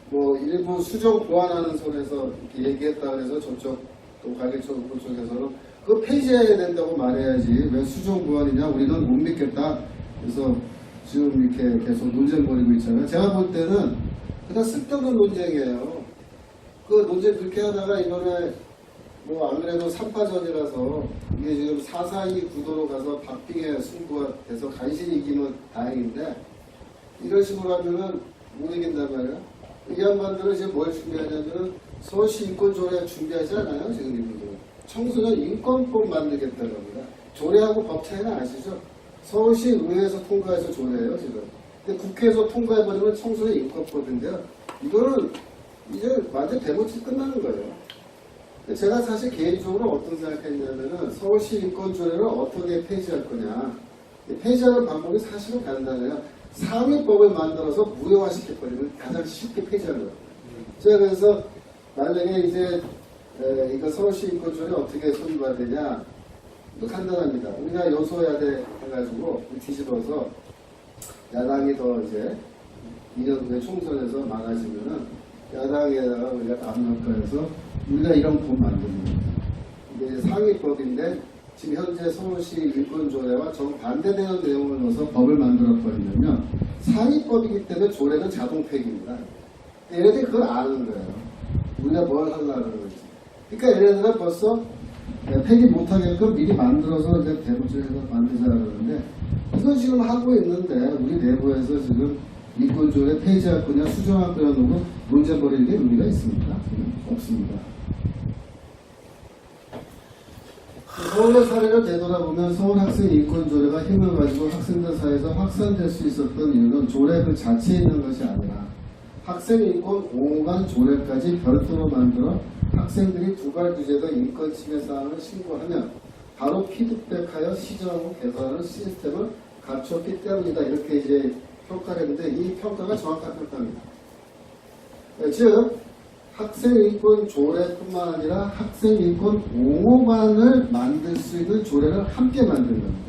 뭐 일부 수정 보완하는 선에서 이렇게 얘기했다 그래서 저쪽 또 박예천 후보 쪽에서는 그거 폐지해야 된다고 말해야지 왜 수정 보완이냐 우리는 못 믿겠다. 그래서 지금 이렇게 계속 논쟁 벌이고 있잖아요. 제가 볼 때는 그냥 쓸데없는 논쟁이에요. 그 논쟁 그렇게 하다가 이번에 뭐 안 그래도 3파전이라서 이게 지금 4-4-2 구도로 가서 박빙의 승부가 돼서 간신히 이기면 다행인데 이런 식으로 하면은 못 이긴단 말이에요. 이 양반들은 지금 뭘 준비하냐면은 서울시 인권조례 준비하지 않아요. 지금 이분들은. 청소년 인권법 만들겠다는 겁니다. 조례하고 법 차이는 아시죠? 서울시 의회에서 통과해서 조례예요 지금. 근데 국회에서 통과해버리면 청소년 인권법인데요. 이거는 이제 완전 대못이 끝나는 거예요. 제가 사실 개인적으로 어떤 생각했냐면은 서울시 인권조례를 어떻게 폐지할 거냐. 폐지하는 방법이 사실은 간단해요. 상위법을 만들어서 무효화시켜버리면 가장 쉽게 폐지하는 거예요. 제가 그래서 만약에 이제 이거 서울시 인권조례 어떻게 소집해야 되냐. 또 간단합니다. 우리가 여소야대 해가지고 뒤집어서 야당이 더 이제 2년 후에 총선에서 많아지면은 야당에다가 우리가 압력가해서 우리가 이런 법 만드는 거예요. 이게 상위법인데 지금 현재 서울시 인권조례와 정반대되는 내용을 넣어서 법을 만들어버리면요. 상위법이기 때문에 조례는 자동 폐기입니다. 얘네들이 그걸 아는 거예요. 우리가 뭘 하려고 그러는지. 그러니까 얘네들은 벌써 폐기 못하게끔 미리 만들어서 이제 대부조에서 만들자 그러는데 이거 지금 하고 있는데 우리 내부에서 지금 인권조례 폐지할 거냐 수정할 거냐 놓고 논쟁 벌일 게 의미가 있습니까? 없습니다. 서울의 사례를 되돌아보면 서울학생인권조례가 힘을 가지고 학생들 사이에서 확산될 수 있었던 이유는 조례 그 자체에 있는 것이 아니라 학생인권 보호관 조례까지 별도로 만들어 학생들이 두발 규제된 인권 침해 사항을 신고하면 바로 피드백하여 시정하고 개선하는 시스템을 갖췄기 때문이다. 이렇게 이제 평가를 했는데 이 평가가 정확한 평가입니다. 즉 학생인권 조례뿐만 아니라 학생인권 보호관을 만들 수 있는 조례를 함께 만든 겁니다.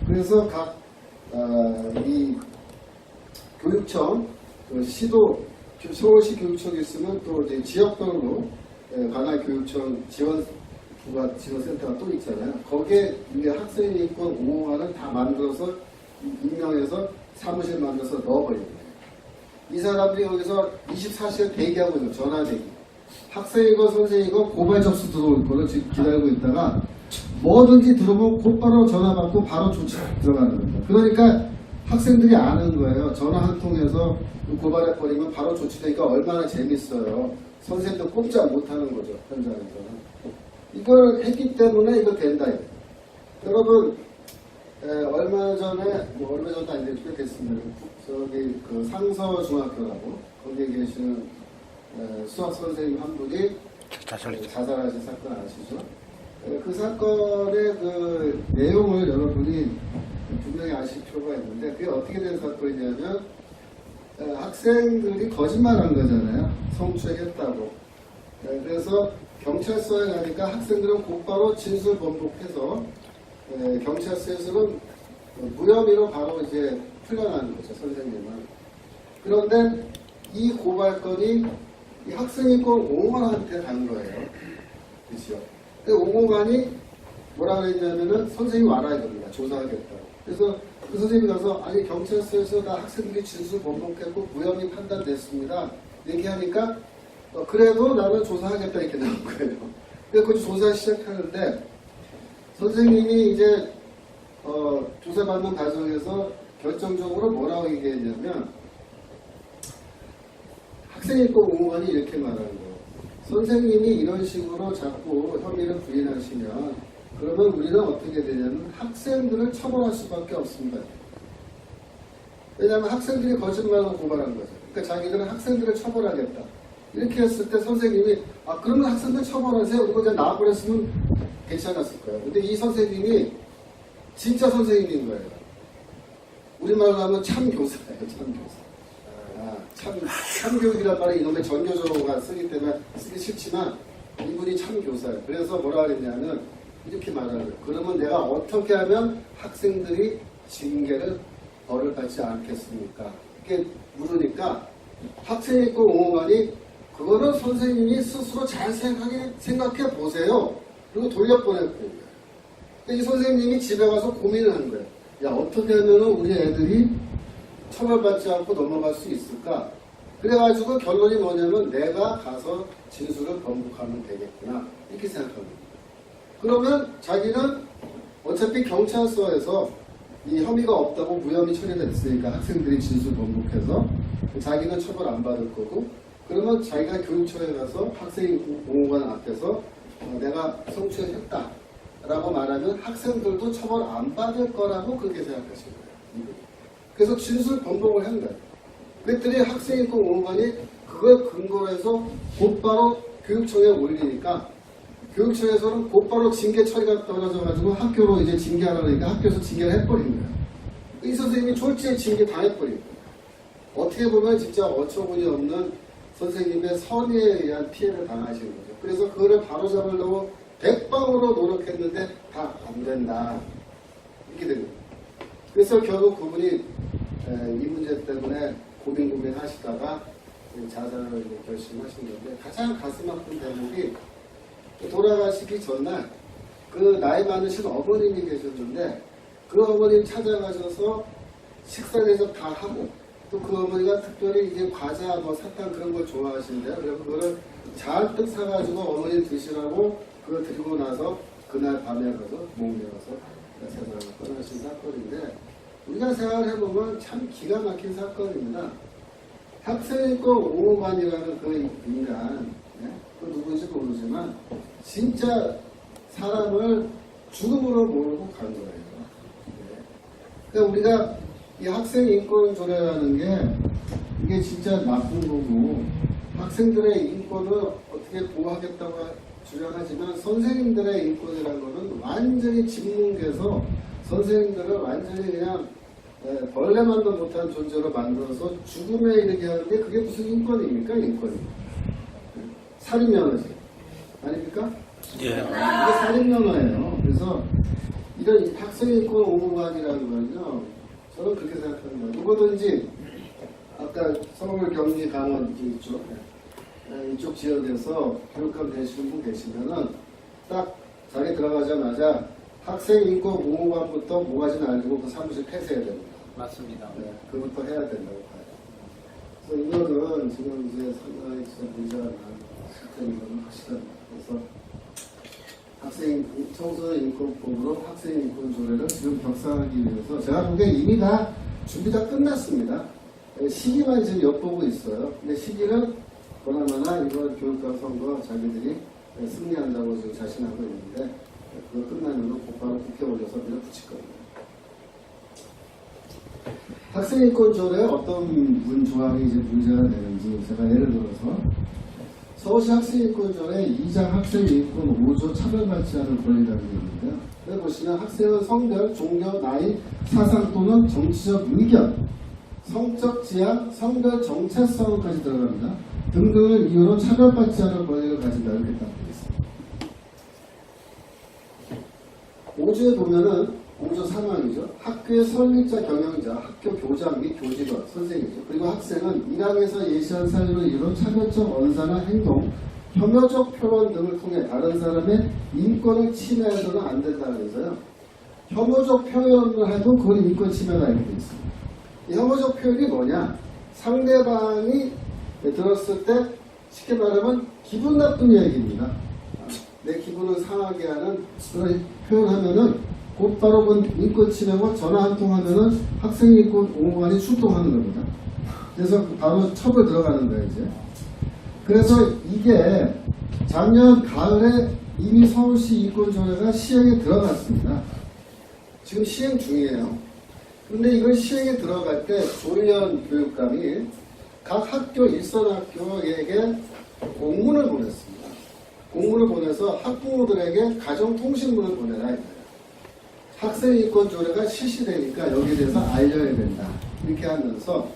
그래서 각 이 교육청, 시도, 서울시 교육청이 있으면 또 이제 지역별로 관할 교육청 지원센터가 또 있잖아요. 거기에 이제 학생인권 보호관을 다 만들어서 임명해서 사무실 만들어서 넣어버립니다. 이 사람들이 여기서 24시간 대기하고 있는 전화 대기. 학생이건 선생이건 고발 접수 들어올 거를 지금 기다리고 있다가 뭐든지 들어오면 곧바로 전화 받고 바로 조치 들어가는 겁니다. 그러니까 학생들이 아는 거예요. 전화 한 통해서 고발해버리면 바로 조치되니까 얼마나 재밌어요. 선생님도 꼼짝 못하는 거죠. 현장에서는. 이걸 했기 때문에 이거 된다. 여러분 얼마 전에 얼마 전도 아닌데 꽤 됐습니다. 저기 그 상서중학교라고 거기에 계시는 수학 선생님 한 분이 자살하신 사건 아시죠? 그 사건의 그 내용을 여러분이 분명히 아실 필요가 있는데 그게 어떻게 된 사건이냐면 학생들이 거짓말한 거잖아요. 성추행했다고. 그래서 경찰서에 가니까 학생들은 곧바로 진술 번복해서 경찰서에서는 무혐의로 바로 이제 풀려나는 거죠, 선생님은. 그런데 이 고발건이 이 학생인권 옹호관한테 간 거예요. 그렇죠? 옹호관이 뭐라 그랬냐면은 선생님이 알아야 됩니다. 조사하겠다고. 그래서 그 선생님이 가서 아니 경찰서에서 나 학생들이 진술 번복했고 무혐의 판단됐습니다. 얘기하니까 그래도 나는 조사하겠다 이렇게 나온 거예요. 그래서 그 조사 시작하는데 선생님이 이제 조사받는 과정에서 결정적으로 뭐라고 얘기했냐면 학생인권 옹호관이 이렇게 말하는 거예요. 선생님이 이런 식으로 자꾸 혐의를 부인하시면 그러면 우리는 어떻게 되냐면 학생들을 처벌할 수밖에 없습니다. 왜냐하면 학생들이 거짓말로 고발한 거죠. 그러니까 자기들은 학생들을 처벌하겠다. 이렇게 했을 때 선생님이 그러면 학생들 처벌하세요. 그리고 이제 나와버렸으면 괜찮았을 거예요. 근데 이 선생님이 진짜 선생님인 거예요. 우리말로 하면 참교사예요. 참교사. 참교육이란 말이 이놈의 전교조가 쓰기 때문에 쓰기 싫지만 이분이 참교사예요. 그래서 뭐라 그랬냐면 이렇게 말하는 거예요. 그러면 내가 어떻게 하면 학생들이 징계를 벌을 받지 않겠습니까? 이렇게 물으니까 학생인권 옹호관이 그거는 선생님이 스스로 잘 생각해 보세요. 그리고 돌려보냈고 이 선생님이 집에 가서 고민을 한 거예요. 야 어떻게 하면 우리 애들이 처벌받지 않고 넘어갈 수 있을까? 그래가지고 결론이 뭐냐면 내가 가서 진술을 번복하면 되겠구나 이렇게 생각합니다. 그러면 자기는 어차피 경찰서에서 이 혐의가 없다고 무혐의 처리됐으니까 학생들이 진술 번복해서 자기는 처벌 안 받을 거고 그러면 자기가 교육청에 가서 학생보호관 앞에서 내가 성추행했다 라고 말하면 학생들도 처벌 안 받을 거라고 그렇게 생각하신 거예요. 그래서 진술 번복을 한 거예요. 그랬더니 학생인권 보호관이 그걸 근거로 해서 곧바로 교육청에 올리니까 교육청에서는 곧바로 징계 처리가 떨어져가지고 학교로 이제 징계하라고 하니까 학교에서 징계를 해버린 거예요. 이 선생님이 졸지에 징계 당해버린 거예요. 어떻게 보면 진짜 어처구니 없는 선생님의 선의에 의한 피해를 당하신 거죠. 그래서 그거를 바로잡으려고 백방으로 노력했는데 다 안 된다. 이렇게 된 거예요. 그래서 결국 그분이 이 문제 때문에 고민하시다가 자살을 결심하신 건데 가장 가슴 아픈 대목이 돌아가시기 전날 그 나이 많으신 어머님이 계셨는데 그 어머님 찾아가셔서 식사 대접 다 하고 또 그 어머니가 특별히 이제 과자 뭐 사탕 그런 걸 좋아하신대요. 그래서 그거를 잔뜩 사가지고 어머니 드시라고 그거 드리고 나서 그날 밤에 가서 목매어서 세상을 떠나신 사건인데 우리가 생각을 해보면 참 기가 막힌 사건입니다. 학생인권 옹호관이라는 그 인간, 그 누구인지 모르지만 진짜 사람을 죽음으로 몰고 간 거예요. 그러니까 우리가 이 학생인권조례라는 게 이게 진짜 나쁜 거고 학생들의 인권을 어떻게 보호하겠다고 주장하지만 선생님들의 인권이라는 거는 완전히 짓뭉개서 선생님들을 완전히 그냥 벌레만도 못한 존재로 만들어서 죽음에 이르게 하는데 그게 무슨 인권입니까? 인권이. 살인면허지. 아닙니까? 예. 이게 살인면허예요. 그래서 이런 학생인권 옹호관이라는 거는요, 저는 그렇게 생각합니다. 누구든지 아까 서울, 경기, 강원 이쪽 지역에서 교육감 되시는 분 계시면은 딱 자기 들어가자마자 학생인권 옹호관부터 모가지 날리고 그 사무실 폐쇄해야 됩니다. 맞습니다. 네, 그것부터 해야 된다고 봐요. 그래서 이거는 지금 이제 상당히 진짜 문제가 많은 시스템이거는 확실합니다. 그래서 청소년인권법으로 학생인권조례를 지금 격상하기 위해서 제가 보기에 이미 다 준비 다 끝났습니다. 시기만 지금 엿보고 있어요. 근데 시기는 보나마나 이번 교육감 선거 자기들이 승리한다고 지금 자신하고 있는데 그거 끝나면 곧바로 국회 올려서 밀어붙일 겁니다. 학생인권조례에 어떤 조항이 이제 문제가 되는지 제가 예를 들어서 서울시 학생인권조례 2장 학생인권 5조 차별받지 않을 권리라는 게 있는데요. 여기 보시면 학생은 성별, 종교, 나이, 사상 또는 정치적 의견, 성적 지향, 성별 정체성까지 들어갑니다. 등등을 이유로 차별받지 않을 권리를 가진다 이렇게 딱 되어 있습니다. 5조에 보면은 5조 3항이죠. 학교의 설립자, 경영자, 학교 교장 및 교직원, 선생님이죠. 그리고 학생은 1항에서 예시한 사유로 이룬 차별적 언사나 행동, 혐오적 표현 등을 통해 다른 사람의 인권을 침해해서는 안 된다고 해서요. 혐오적 표현을 해도 그건 인권 침해다 이렇게 되어 있습니다. 이 혐오적 표현이 뭐냐? 상대방이 들었을 때 쉽게 말하면 기분 나쁜 얘기입니다. 내 기분을 상하게 하는 그런 표현하면은 곧바로 그 인권 침해고 전화 한 통 하면은 학생인권 옹호관이 출동하는 겁니다. 그래서 바로 처벌 들어가는 거예요, 이제. 그래서 이게 작년 가을에 이미 서울시 인권조례가 시행에 들어갔습니다. 지금 시행 중이에요. 근데 이걸 시행에 들어갈 때 조희연 교육감이 각 학교 일선학교에게 공문을 보냈습니다. 공문을 보내서 학부모들에게 가정통신문을 보내라 이거예요. 학생인권조례가 실시되니까 여기에 대해서 알려야 된다. 이렇게 하면서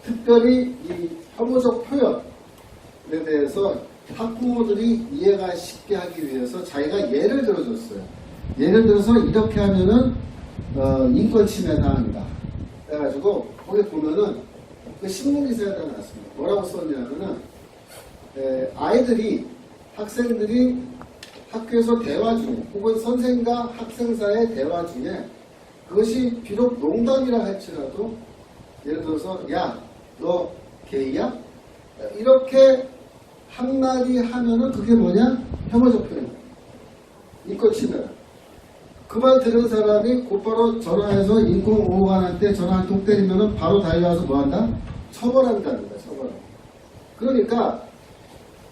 특별히 이 혐오적 표현에 대해서 학부모들이 이해가 쉽게 하기 위해서 자기가 예를 들어줬어요. 예를 들어서 이렇게 하면은 인권 침해 당한다. 그래가지고 거기 보면은 그 신문기사에다 놨습니다. 뭐라고 썼냐면은 아이들이 학생들이 학교에서 대화 중에 혹은 선생과 학생 사이의 대화 중에 그것이 비록 농담이라 할지라도 예를 들어서 야 너 게이야? 이렇게 한마디 하면은 그게 뭐냐? 혐오적 표현. 인권 침해. 그 말 들은 사람이 곧바로 전화해서 인권옹호관한테 전화 한 통 때리면은 바로 달려와서 뭐한다? 처벌한다는 거야, 처벌. 그러니까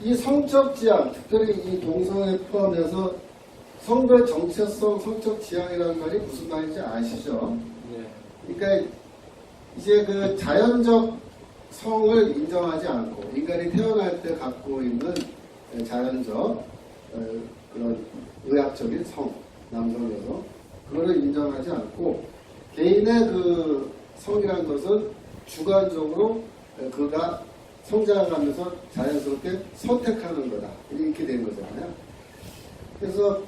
이 성적 지향, 특별히 이 동성애 포함해서 성별 정체성, 성적 지향이라는 말이 무슨 말인지 아시죠? 네. 그러니까 이제 그 자연적 성을 인정하지 않고 인간이 태어날 때 갖고 있는 자연적 그런 의학적인 성, 남성, 여성 그거를 인정하지 않고 개인의 그 성이라는 것은 주관적으로 그가 성장하면서 자연스럽게 선택하는 거다 이렇게 된 거잖아요. 그래서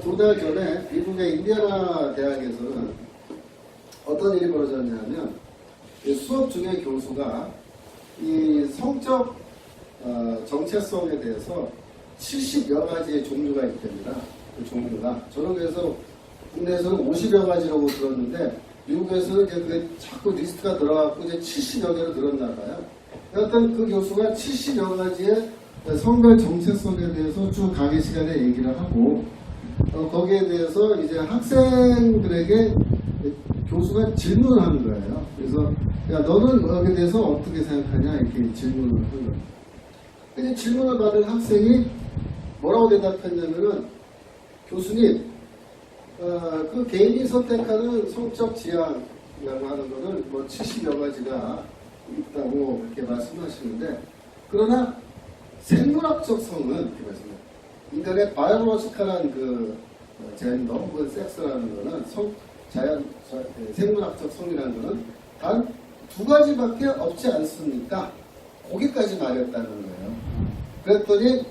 두 달 전에 미국의 인디애나 대학에서는 어떤 일이 벌어졌냐면 수업 중에 교수가 이 성적 정체성에 대해서 70여 가지의 종류가 있답니다. 그 종류가. 저는 그래서 국내에서는 50여 가지라고 들었는데 미국에서는 이제 그게 자꾸 리스트가 들어가고 이제 70여 개로 늘었나 봐요. 여하튼 그 교수가 70여 가지의 성별 정체성에 대해서 쭉 강의 시간에 얘기를 하고 거기에 대해서 이제 학생들에게 교수가 질문을 하는 거예요. 그래서 야, 너는 여기에 대해서 어떻게 생각하냐 이렇게 질문을 하는 거예요. 이제 질문을 받은 학생이 뭐라고 대답했냐면은 교수님, 그 개인이 선택하는 성적 지향이라고 하는 거는 뭐 70여 가지가 있다고 이렇게 말씀하시는데, 그러나 생물학적 성은 이렇게 말씀해요. 인간의 바이올로지컬한 그 젠더 혹은 섹스라는 거는 생물학적 성이라는 거는 단 2가지밖에 없지 않습니까? 거기까지 말했다는 거예요. 그랬더니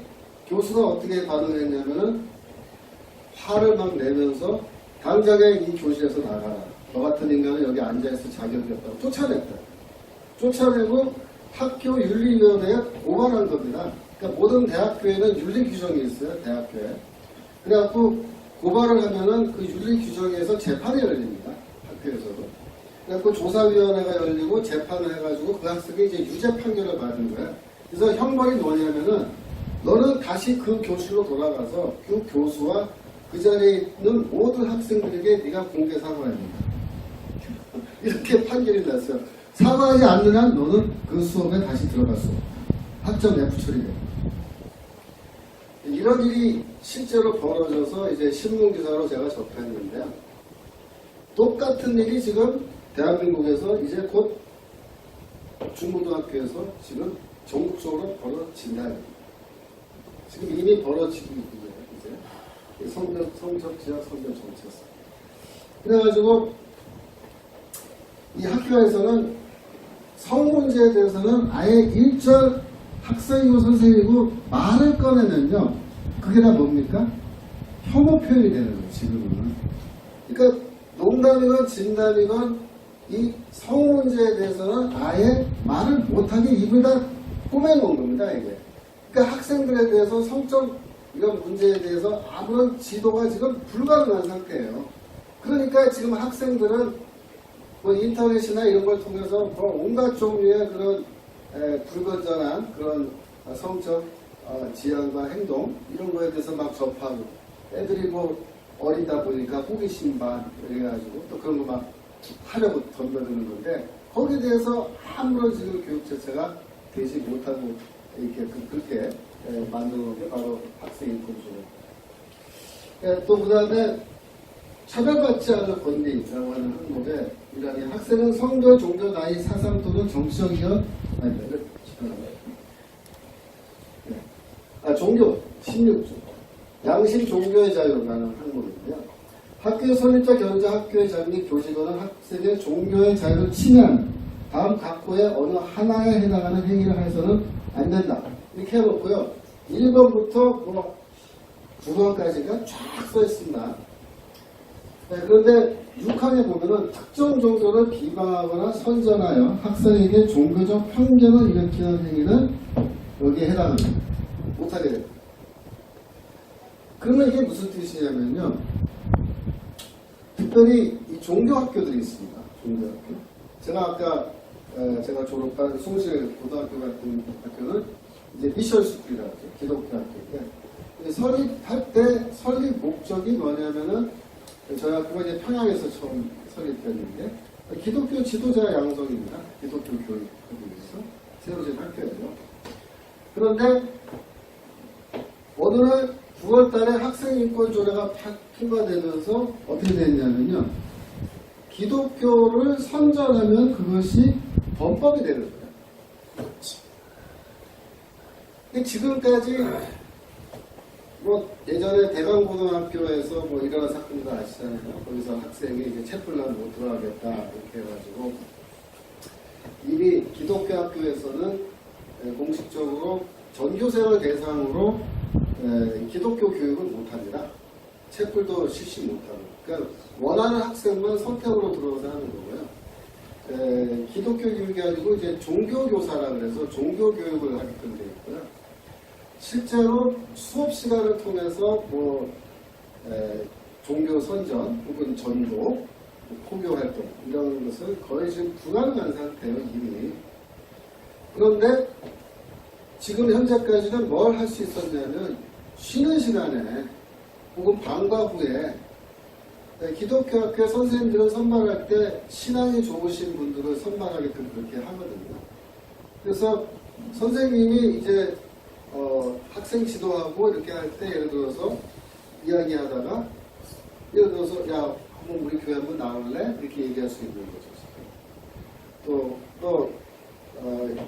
교수가 어떻게 반응했냐면은 화를 막 내면서 당장에 이 교실에서 나가라. 너 같은 인간은 여기 앉아있을 자격이 없다고 쫓아냈다. 쫓아내고 학교 윤리위원회에 고발한 겁니다. 그러니까 모든 대학교에는 윤리 규정이 있어요. 대학교에. 그래갖고 고발을 하면은 그 윤리 규정에서 재판이 열립니다. 학교에서도. 그래갖고 조사위원회가 열리고 재판을 해가지고 그 학생이 이제 유죄 판결을 받은 거예요. 그래서 형벌이 뭐냐면은 너는 다시 그 교실로 돌아가서 그 교수와 그 자리에 있는 모든 학생들에게 네가 공개 사과해야 된다. 이렇게 판결이 났어요. 사과하지 않는 한 너는 그 수업에 다시 들어갈 수 없다. 학점 F 처리돼. 이런 일이 실제로 벌어져서 이제 신문기사로 제가 접했는데요. 똑같은 일이 지금 대한민국에서 이제 곧 중고등학교에서 지금 전국적으로 벌어진다. 지금 이미 벌어지고 있고요. 이제 성적 지향 성적 정체성. 그래가지고 이 학교에서는 성 문제에 대해서는 아예 일절 학생이고 선생이고 말을 꺼내면요, 그게 다 뭡니까? 혐오 표현이 되는 거예요. 지금은. 그러니까 농담이건 진담이건 이 성 문제에 대해서는 아예 말을 못하게 입을 다 꾸며놓은 겁니다. 이게. 그러니까 학생들에 대해서 성적 이런 문제에 대해서 아무런 지도가 지금 불가능한 상태예요. 그러니까 지금 학생들은 뭐 인터넷이나 이런 걸 통해서 뭐 온갖 종류의 그런 불건전한 그런 성적 지향과 행동 이런 거에 대해서 막 접하고, 애들이 뭐 어리다 보니까 호기심 반 이래가지고 또 그런 거 막 하려고 덤벼드는 건데, 거기에 대해서 아무런 지금 교육 자체가 되지 못하고 이렇게 그렇게 만드는 게 바로 학생 인권조례. 또 그 다음에 차별받지 않을 권리라고 하는 항목에 이라니 학생은 성별, 종교, 나이, 사상 또는 정치적 의견 종교 16조 양심 종교의 자유라는 항목인데요. 학교의 설립자, 견자, 학교의 자유 및 교직원은 학생의 종교의 자유를 침해하는 다음 각호의 어느 하나에 해당하는 행위를 해서는 안 된다. 이렇게 해놓고요. 1번부터 뭐 9번까지가 쫙 써 있습니다. 네, 그런데 6항에 보면은 특정 종교를 비방하거나 선전하여 학생에게 종교적 편견을 일으키는 행위는 여기에 해당합니다. 못하게 됩니다. 그러면 이게 무슨 뜻이냐면요. 특별히 이 종교학교들이 있습니다. 종교학교. 제가 아까 제가 졸업한 숭실 고등학교 같은 학교는 이제 미션 스쿨이라고 하죠. 기독교 학교인데, 설립할 때 설립 목적이 뭐냐면은 저희 학교가 이제 평양에서 처음 설립됐는데 기독교 지도자 양성입니다. 기독교 교육을 위해서 세워진 학교예요. 그런데 어느 날 9월 달에 학생인권조례가 통과되면서 어떻게 됐냐면요. 기독교를 선전하면 그것이 범법이 되는 거예요. 지금까지 뭐 예전에 대강고등학교에서 뭐 일어난 사건도 아시잖아요. 거기서 학생이 이제 채플란 못 들어가겠다 이렇게 해가지고 이미 기독교 학교에서는 공식적으로 전교생을 대상으로 기독교 교육을 못합니다. 채플도 실시 못하고. 그러니까 원하는 학생만 선택으로 들어가서 하는 거고요. 기독교 교육이 아니고 이제 종교교사라 그래서 종교교육을 하게끔 되어 있고요. 실제로 수업 시간을 통해서 뭐 종교 선전 혹은 전도, 포교 활동 이런 것을 거의 지금 불가능한 상태예요. 이미. 그런데 지금 현재까지는 뭘 할 수 있었냐면 쉬는 시간에 혹은 방과 후에 기독교 학교 선생님들은 선발할 때 신앙이 좋으신 분들을 선발하게끔 그렇게 하거든요. 그래서 선생님이 이제 학생 지도하고 이렇게 할 때 예를 들어서 이야기하다가 예를 들어서 야 한번 우리 교회 한번 나올래? 이렇게 얘기할 수 있는 거죠. 또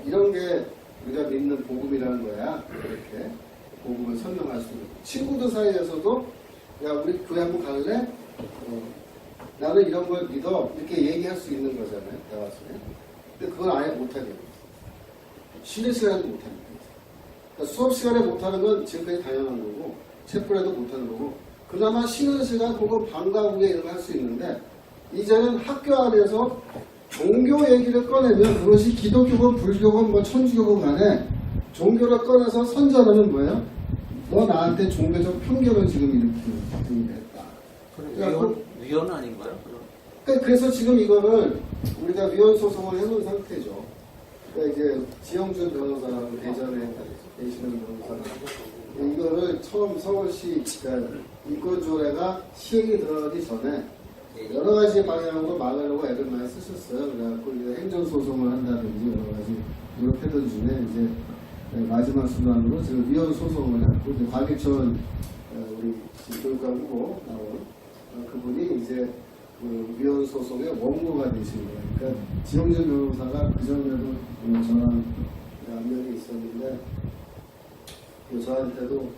이런 게 우리가 믿는 복음이라는 거야. 이렇게 복음을 설명할 수 있는. 친구들 사이에서도 야 우리 교회 한번 갈래? 나는 이런 걸 믿어. 이렇게 얘기할 수 있는 거잖아요. 대화 속에. 근데 그걸 아예 못하게 돼요. 쉬는 시간에도 못합니다. 그러니까 수업 시간에 못하는 건 지금까지 당연한 거고 체플에도 못하는 거고 그나마 쉬는 시간 혹은 방과 후에 이런 걸 할 수 있는데 이제는 학교 안에서 종교 얘기를 꺼내면 그것이 기독교건 불교건 뭐 천주교건 간에 종교를 꺼내서 선전하면 뭐예요? 너 나한테 종교적 편견을 지금 일으키는 했다. 위헌 아닌가요? 그래서 지금 이거를 우리가 위헌 소송을 해놓은 상태죠. 그러니까 이제 지영준 변호사라고 대전에 계시는 변호사가 이거를 처음 서울시 그러니까 인권조례가 시행이 들어가기 전에 여러 가지 방향으로 막으려고 애를 많이 쓰셨어요. 그래갖고 이제 행정소송을 한다든지 여러 가지 노력했던 중에 이제 마지막 순간으로 지금 위헌 소송을 하고 이제 박일천 우리 교육감 후보 나온 그분이 이제 그 위헌 소송의 원고가 되신 거예요. 그러니까 지영준 변호사가 그 전에도 저랑 안면이 있었는데 저한테도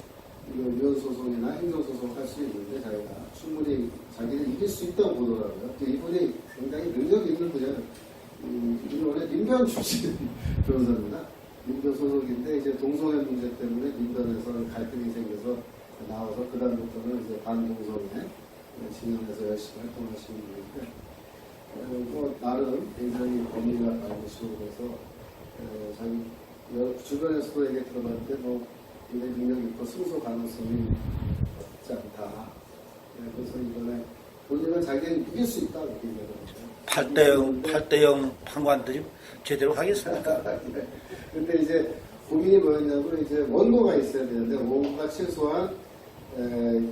이거 위헌 소송이나 행정 소송 할 수 있는데 자기가 충분히 자기는 이길 수 있다고 보더라고요. 또 이분이 굉장히 능력이 있는 분이에요. 이분이 원래 민변 출신 변호사입니다. 민변 소속인데 이제 동성애 문제 때문에 민변에서 갈등이 생겨서 나와서 그 다음부터는 이제 반동성애 진영에서 열심히 활동하시는 분인데 뭐 나름 굉장히 범위가 많으시고 그래서 자기 주변에서도 얘기 들어봤을 때뭐 굉장히 능력이 있고 승소 가능성이 없지 않다. 그래서 이번에 본인은 자기는 이길 수 있다 이렇게 얘기하더라고요. 8대0 판관들이 제대로 하겠습니까? 근데 이제 고민이 뭐였냐면 이제 원고가 있어야 되는데 원고가 최소한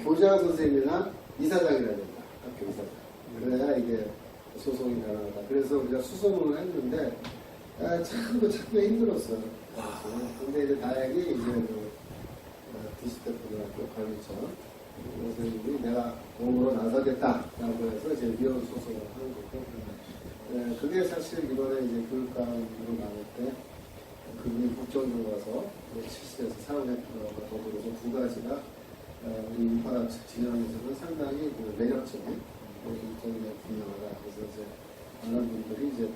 교장 선생님이나 이사장이라야 된다. 학교 이사장. 그래야 이게 소송이 가능하다. 그래서 우리가 수소문을 했는데 참 찾기가 힘들었어요. 근데 이제 다행히 이제 디지털 고등학교 강의처럼 선생님이 내가 원고로 나서겠다라고 해서 이제 위헌 소송을 하는 거고 그게 사실 이번에 이제 교육감으로 나올 때 그분이 국정으로 가서 70에서 사후학교가 더불어서 두 가지가 우리 인파 진영에서는 상당히 매력적인 인적인 분야가 그래서 이제 많은 분들이 이제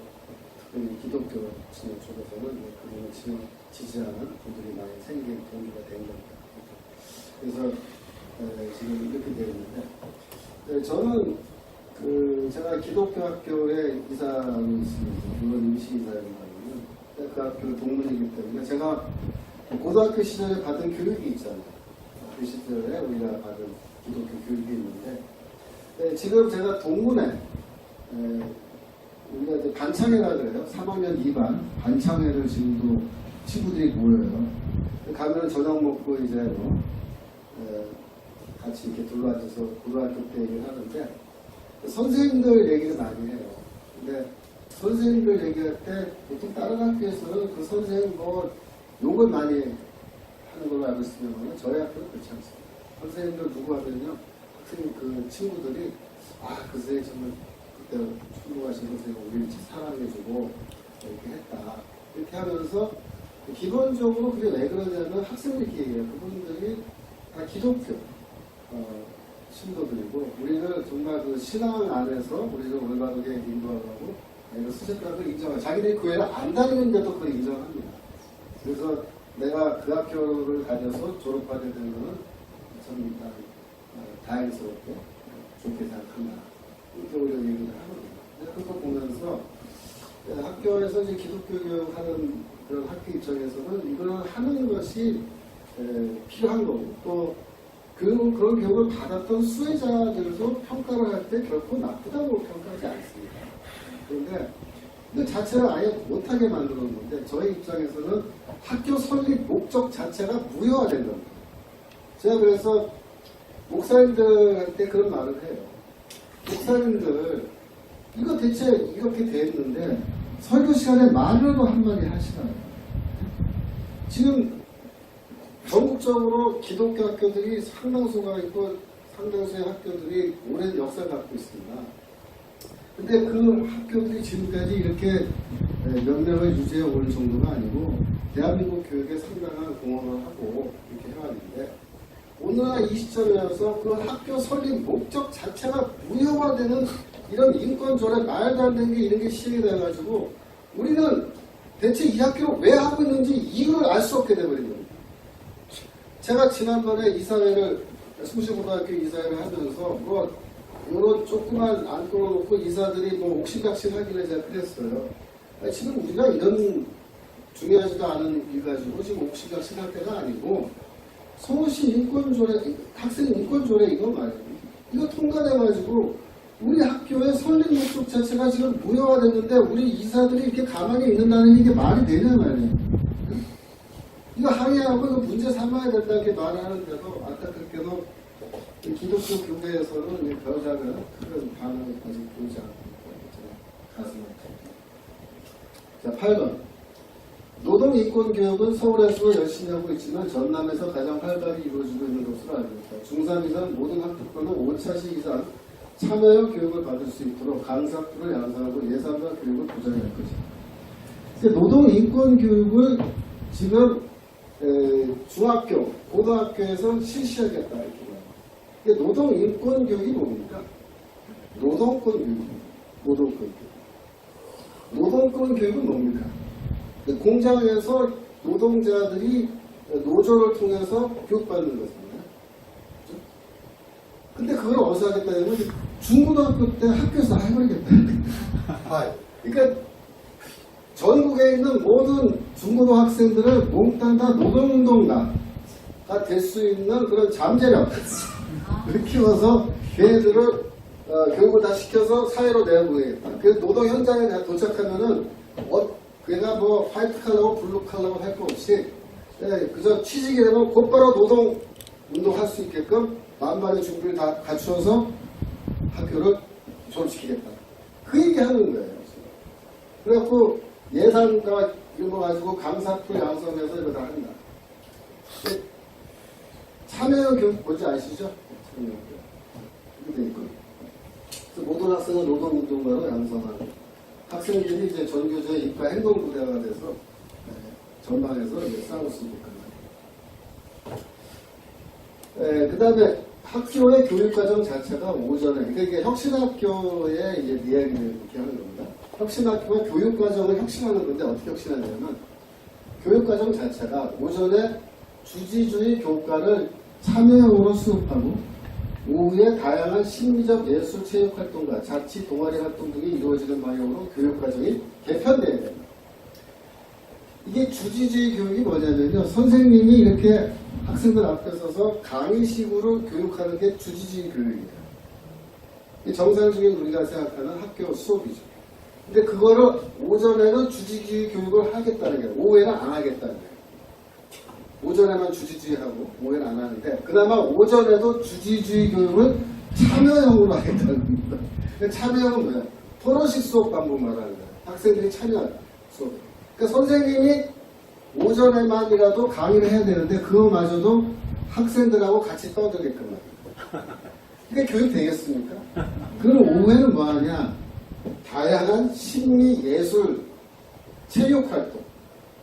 특별히 기독교 진영 쪽에서는 그분을 지지하는 분들이 많이 생긴 동기가 된 겁니다. 그래서 지금 이렇게 되어 있는데 저는 제가 기독교 학교에 이사로 있습니다. 물론 임시이사였거든요. 그 학교 동문이기 때문에 제가 고등학교 시절에 받은 교육이 있잖아요. 그 시절에 우리가 받은 기독교 교육이 있는데 지금 제가 동문회 우리가 이제 반창회라 그래요. 3학년 2반 반창회를 지금도 친구들이 모여요. 가면 저녁 먹고 이제 같이 이렇게 둘러앉아서 고등학교 때 얘기를 하는데 선생님들 얘기를 많이 해요. 근데 선생님들 얘기할 때 보통 다른 학교에서는 그 선생님 뭐 욕을 많이 하는 걸로 알고 있으면 저희 학교는 그렇지 않습니다. 선생님들 누구 하면요. 학생 그 친구들이 그 선생님 정말 그때 충고하신 선생님 우리 사랑해주고 이렇게 했다. 이렇게 하면서 기본적으로 그게 왜 그러냐면 학생들끼리 얘기해요. 그분들이 다 기독교 신도들이고 우리는 정말 그 신앙 안에서 우리를 올바르게 인도하고 이걸 쓰셨다고 인정해요. 자기들이 교회를 안 다니는데도 그걸 인정합니다. 그래서 내가 그 학교를 다녀서 졸업하게 된 거는 참 다행스럽게 좋게 생각한다. 이렇게 우리가 얘기를 하거든요. 그거 보면서 학교에서 이제 기독교 교육하는 그런 학교 입장에서는 이걸 하는 것이 필요한 거고 또 그런 교육을 받았던 수혜자들도 평가를 할 때 결코 나쁘다고 평가하지 않습니다. 그런데 그 자체를 아예 못하게 만드는 건데 저희 입장에서는 학교 설립 목적 자체가 무효화된 겁니다. 제가 그래서 목사님들한테 그런 말을 해요. 목사님들, 이거 대체 이렇게 돼 있는데 설교 시간에 말로 한마디 하시나요? 지금 전국적으로 기독교 학교들이 상당수가 있고 상당수의 학교들이 오랜 역사를 갖고 있습니다. 근데 그 학교들이 지금까지 이렇게 몇 명을 유지해 올 정도가 아니고 대한민국 교육에 상당한 공헌을 하고 이렇게 해왔는데 오늘날 이 시점에 와서 그 학교 설립 목적 자체가 무효화되는 이런 인권조례 말도 안 되는 게 이런 게 시행이 돼가지고 우리는 대체 이 학교를 왜 하고 있는지 이걸 알 수 없게 돼버린 겁니다. 제가 지난번에 이사회를 숭실고등학교 이사회를 하면서 뭐 이런 조그만 안 끌어놓고 이사들이 뭐 옥신각신 하길래 제가 그랬어요. 아니, 지금 우리가 이런 중요하지도 않은 일 가지고 지금 옥신각신 할 때가 아니고 서울시 인권조례, 학생 인권조례 이거 말이에요. 이거 통과돼가지고 우리 학교의 설립 목적 자체가 지금 무효화됐는데 우리 이사들이 이렇게 가만히 있는다는 이게 말이 되냐 말이에요. 이거 항의하고 이거 문제 삼아야 된다 이렇게 말하는데도 안타깝게도 기독교 교회에서는 별다른 큰 반응을 아직 보이지 않고 가슴을 자, 8번 노동 인권 교육은 서울에서 열심히 하고 있지만 전남에서 가장 활발히 이루어지고 있는 것으로 알고 있다. 중3 이상 모든 학교권은 5차시 이상 참여형 교육을 받을 수 있도록 강사풀을 양성하고 예산과 교육을 보장할 것이다. 노동 인권 교육을 지금 중학교, 고등학교에서 실시하겠다. 이렇게 노동 인권 교육이 뭡니까? 노동권 교육입니다. 노동권 교육. 노동권 교육은 뭡니까? 공장에서 노동자들이 노조를 통해서 교육받는 것입니다. 근데 그걸 어디서 하겠다면 중고등학교 때 학교에서 해버리겠다. 그러니까 전국에 있는 모든 중고등 학생들을 몽땅 다 노동운동가가 될 수 있는 그런 잠재력을 키워서 걔네들을 교육을 다 시켜서 사회로 내보내겠다. 그래서 노동 현장에 도착하면은 걔가 뭐 화이트 칼라고 블루 칼라고 할 거 없이 그저 취직이 되면 곧바로 노동 운동할 수 있게끔 만반의 준비를 다 갖추어서 학교를 졸업시키겠다. 그 얘기 하는 거예요. 그래갖고 예산과 이런 거 가지고 강사풀 양성해서 이거 다 한다. 참여형 교육 뭔지 아시죠? 참여형 교육. 이게 있고. 모든 학생은 노동운동가로 양성하고 학생들이 이제 전교조에 입과 행동부대가 돼서 전방에서 싸울 수 있게끔. 그 다음에 학교의 교육과정 자체가 오전에, 그러니까 이게 혁신학교의 이제 이야기를 이렇게 하는 겁니다. 혁신학교가 교육과정을 혁신하는 건데 어떻게 혁신하냐면 교육과정 자체가 오전에 주지주의 교과를 참여형으로 수업하고 오후에 다양한 심리적 예술 체육 활동과 자치 동아리 활동 등이 이루어지는 방향으로 교육과정이 개편되어야 됩니다. 이게 주지주의 교육이 뭐냐면요. 선생님이 이렇게 학생들 앞에 서서 강의식으로 교육하는 게 주지주의 교육이에요. 정상적인 우리가 생각하는 학교 수업이죠. 근데 그거를 오전에는 주지주의 교육을 하겠다는 게 오후에는 안 하겠다는 거예요. 오전에만 주지주의하고 오후에는 안 하는데 그나마 오전에도 주지주의 교육을 참여형으로 하겠다는 겁니다. 참여형은 뭐야? 토론식 수업 방법 말하는 거예요. 학생들이 참여하는 수업. 그러니까 선생님이 오전에만이라도 강의를 해야 되는데 그거마저도 학생들하고 같이 떠들게끔 합니다. 이게 교육 되겠습니까? 그럼 오후에는 뭐 하냐? 다양한 심리, 예술, 체육 활동,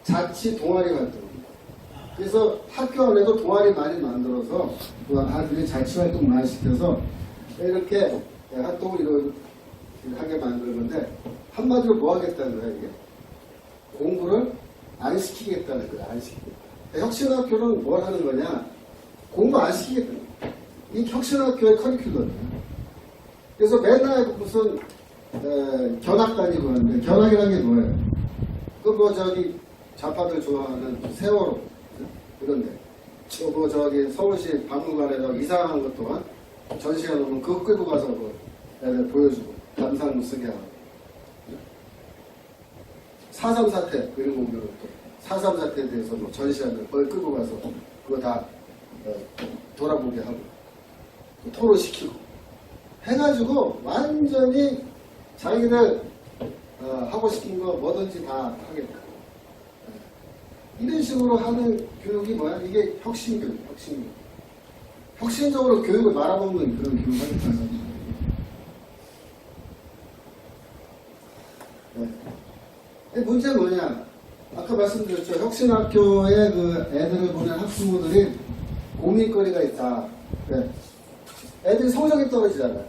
자치, 동아리 활동. 그래서 학교 안에도 동아리 많이 만들어서 아들이 자치 활동 많이 시켜서 이렇게 활동을 하게 만드는 건데 한마디로 뭐 하겠다는 거야 이게? 공부를 안 시키겠다는 거야. 안 시키겠다. 혁신학교는 뭘 하는 거냐? 공부 안 시키겠다는 거야. 이 혁신학교의 커리큘럼이야. 그래서 맨날 무슨 견학다니고 하는데 견학이라는 게 뭐예요? 저기 좌파들 좋아하는 세월호 이런데 저기 서울시 박물관에서 이상한 것 동안 전시회 놓으면 그거 끌고 가서 뭐 애들 보여주고 감상 못 쓰게 하고 4.3 사태 이런 거 보면 또 4.3 사태에 대해서 뭐 전시하면 그걸 끌고 가서 그거 다 돌아보게 하고 토로시키고 해가지고 완전히 자기들 하고 싶은 거 뭐든지 다 하게끔 이런 식으로 하는 교육이 뭐야? 이게 혁신교육, 혁신교육. 혁신적으로 교육을 말아먹는 그런 교육을 하겠다는 네. 문제는 뭐냐? 아까 말씀드렸죠. 혁신학교에 그 애들을 보낸 학부모들이 고민거리가 있다. 네. 애들이 성적이 떨어지잖아요.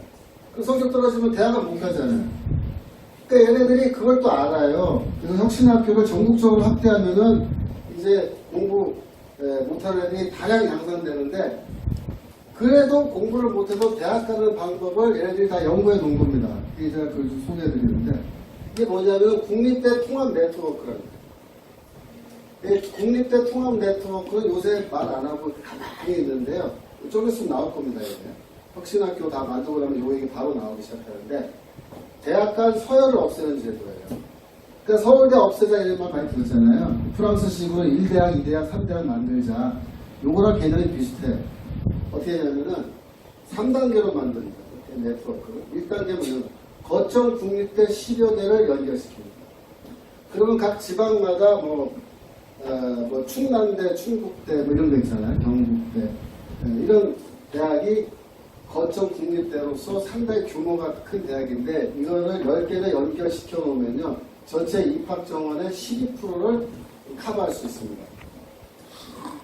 그 성적 떨어지면 대학을 못 가잖아요. 그러니까 얘네들이 그걸 또 알아요. 그래서 혁신학교를 전국적으로 확대하면은 이제 공부 못하는 애들이 다량이 양산되는데 그래도 공부를 못해도 대학 가는 방법을 얘네들이 다 연구해 놓은 겁니다. 이게 제가 그걸 좀 소개해 드리는데 이게 뭐냐면 국립대 통합 네트워크랍니다. 국립대 통합 네트워크는 요새 말 안 하고 가만히 있는데요. 좀 있으면 나올 겁니다. 이제. 혁신학교 다 만들고 나면 요 얘기 바로 나오기 시작하는데 대학 간 서열을 없애는 제도예요. 그러니까 서울대 없애자 이런 말 많이 들었잖아요. 프랑스식으로 1대학, 2대학, 3대학 만들자. 요거랑 개념이 비슷해. 어떻게 하냐면은 3단계로 만듭니다. 네트워크를. 1단계 뭐냐면 거점 국립대 10여 개를 연결시킵니다. 그러면 각 지방마다 뭐 충남대, 충북대 뭐 이런 거 있잖아요. 경북대. 이런 대학이 거점 국립대로서 상당히 규모가 큰 대학인데 이거를 10개를 연결시켜 놓으면요. 전체 입학 정원의 12%를 커버할 수 있습니다.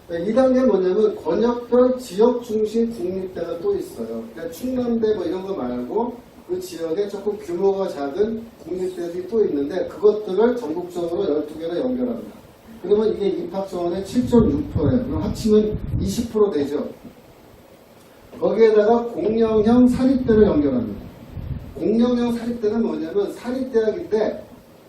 2단계는 뭐냐면 권역별 지역 중심 국립대가 또 있어요. 그러니까 충남대 뭐 이런 거 말고 그 지역에 조금 규모가 작은 국립대들이 또 있는데 그것들을 전국적으로 12개로 연결합니다. 그러면 이게 입학 정원의 7.6%예요. 그럼 합치면 20% 되죠. 거기에다가 공영형 사립대를 연결합니다. 공영형 사립대는 뭐냐면 사립대학인데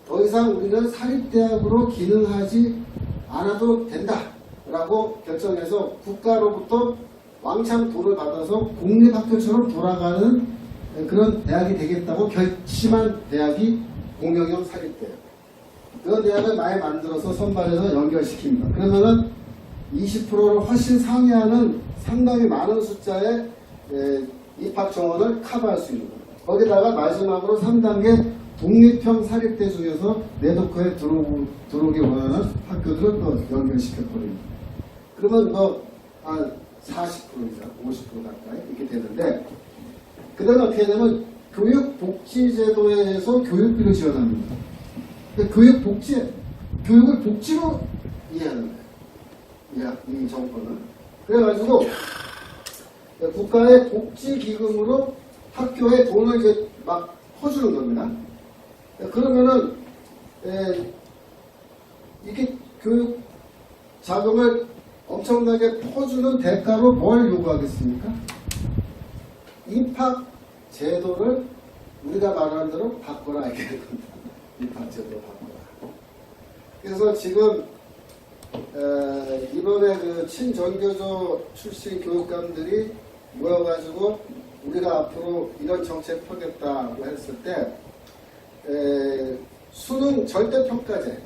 더 이상 우리는 사립대학으로 기능하지 않아도 된다라고 결정해서 국가로부터 왕창 돈을 받아서 공립학교처럼 돌아가는 그런 대학이 되겠다고 결심한 대학이 공영형 사립대예요. 그런 대학을 많이 만들어서 선발해서 연결시킵니다. 그러면은 20%를 훨씬 상회하는 상당히 많은 숫자의 입학 정원을 커버할 수 있는 겁니다. 거기다가 마지막으로 3단계 독립형 사립대 중에서 내덕화에 들어오기 원하는 학교들을 또 연결시켜버립니다. 그러면 한 40%이자 50% 가까이 이렇게 되는데 그 다음에 어떻게 하냐면 교육복지제도에 의해서 교육비를 지원합니다. 교육을 복지로 이해하는 거예요. 이 정권은. 그래가지고 국가의 복지기금으로 학교에 돈을 이제 막 퍼주는 겁니다. 그러면은 이렇게 교육 자금을 엄청나게 퍼주는 대가로 뭘 요구하겠습니까? 입학 제도를 우리가 말하는 대로 바꿔라 이렇게 됩니다. 입학 제도를 바꿔라. 그래서 지금 이번에 그 친전교조 출신 교육감들이 모여가지고 우리가 앞으로 이런 정책 펴겠다고 했을 때 수능 절대평가제,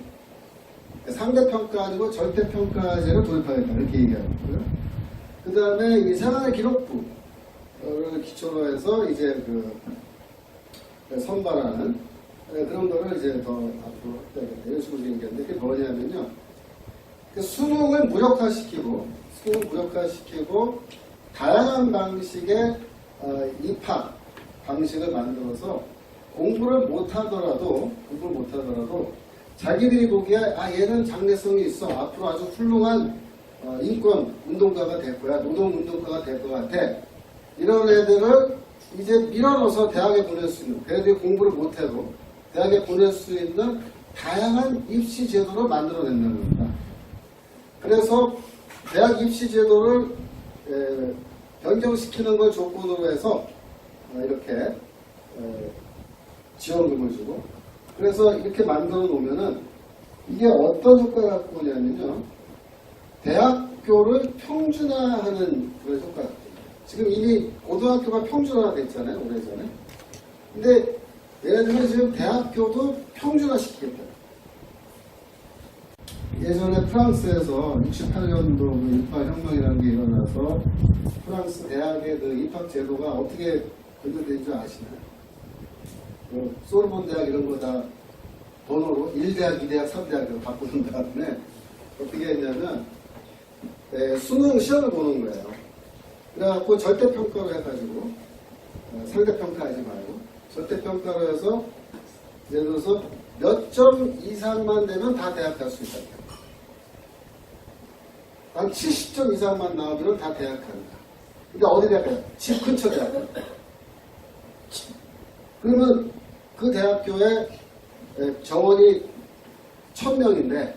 상대평가 아니고 절대평가제를 도입하겠다 이렇게 얘기하고요. 그 다음에 이 생활기록부를 기초로 해서 이제 선발하는 그런 거를 이제 더 앞으로 확대하겠다 이런 식으로 얘기하는데 그게 뭐냐면요. 수능을 무력화시키고 다양한 방식의 입학 방식을 만들어서 공부를 못하더라도 자기들이 보기에 얘는 장래성이 있어 앞으로 아주 훌륭한 인권 운동가가 될 거야 노동 운동가가 될 것 같아 이런 애들을 이제 밀어넣어서 대학에 보낼 수 있는 애들이 공부를 못해도 대학에 보낼 수 있는 다양한 입시 제도를 만들어낸다는 겁니다. 그래서 대학 입시 제도를 변경시키는 걸 조건으로 해서 이렇게 지원금을 주고 그래서 이렇게 만들어 놓으면은 이게 어떤 효과가 갖고 오냐면요. 대학교를 평준화하는 그런 효과가 지금 이미 고등학교가 평준화가 됐잖아요. 오래전에. 근데 얘네들은 지금 대학교도 평준화시키겠다. 예전에 프랑스에서 68년도 일파 혁명이라는 게 일어나서 프랑스 대학의 그 입학 제도가 어떻게 변경된 줄 아시나요? 소르본 대학 이런 거 다 번호로 1대학, 2대학, 3대학으로 바꾸는 다음에 어떻게 했냐면 수능 시험을 보는 거예요. 그래갖고 절대평가로 해가지고 상대평가하지 말고 절대평가로 해서 예를 들어서 몇 점 이상만 되면 다 대학 갈 수 있다. 한 70점 이상만 나오면 다 대학 간다. 그러니까 어디 대학 가요? 집 근처 대학 가요. 그러면 그 대학교에 정원이 1000명인데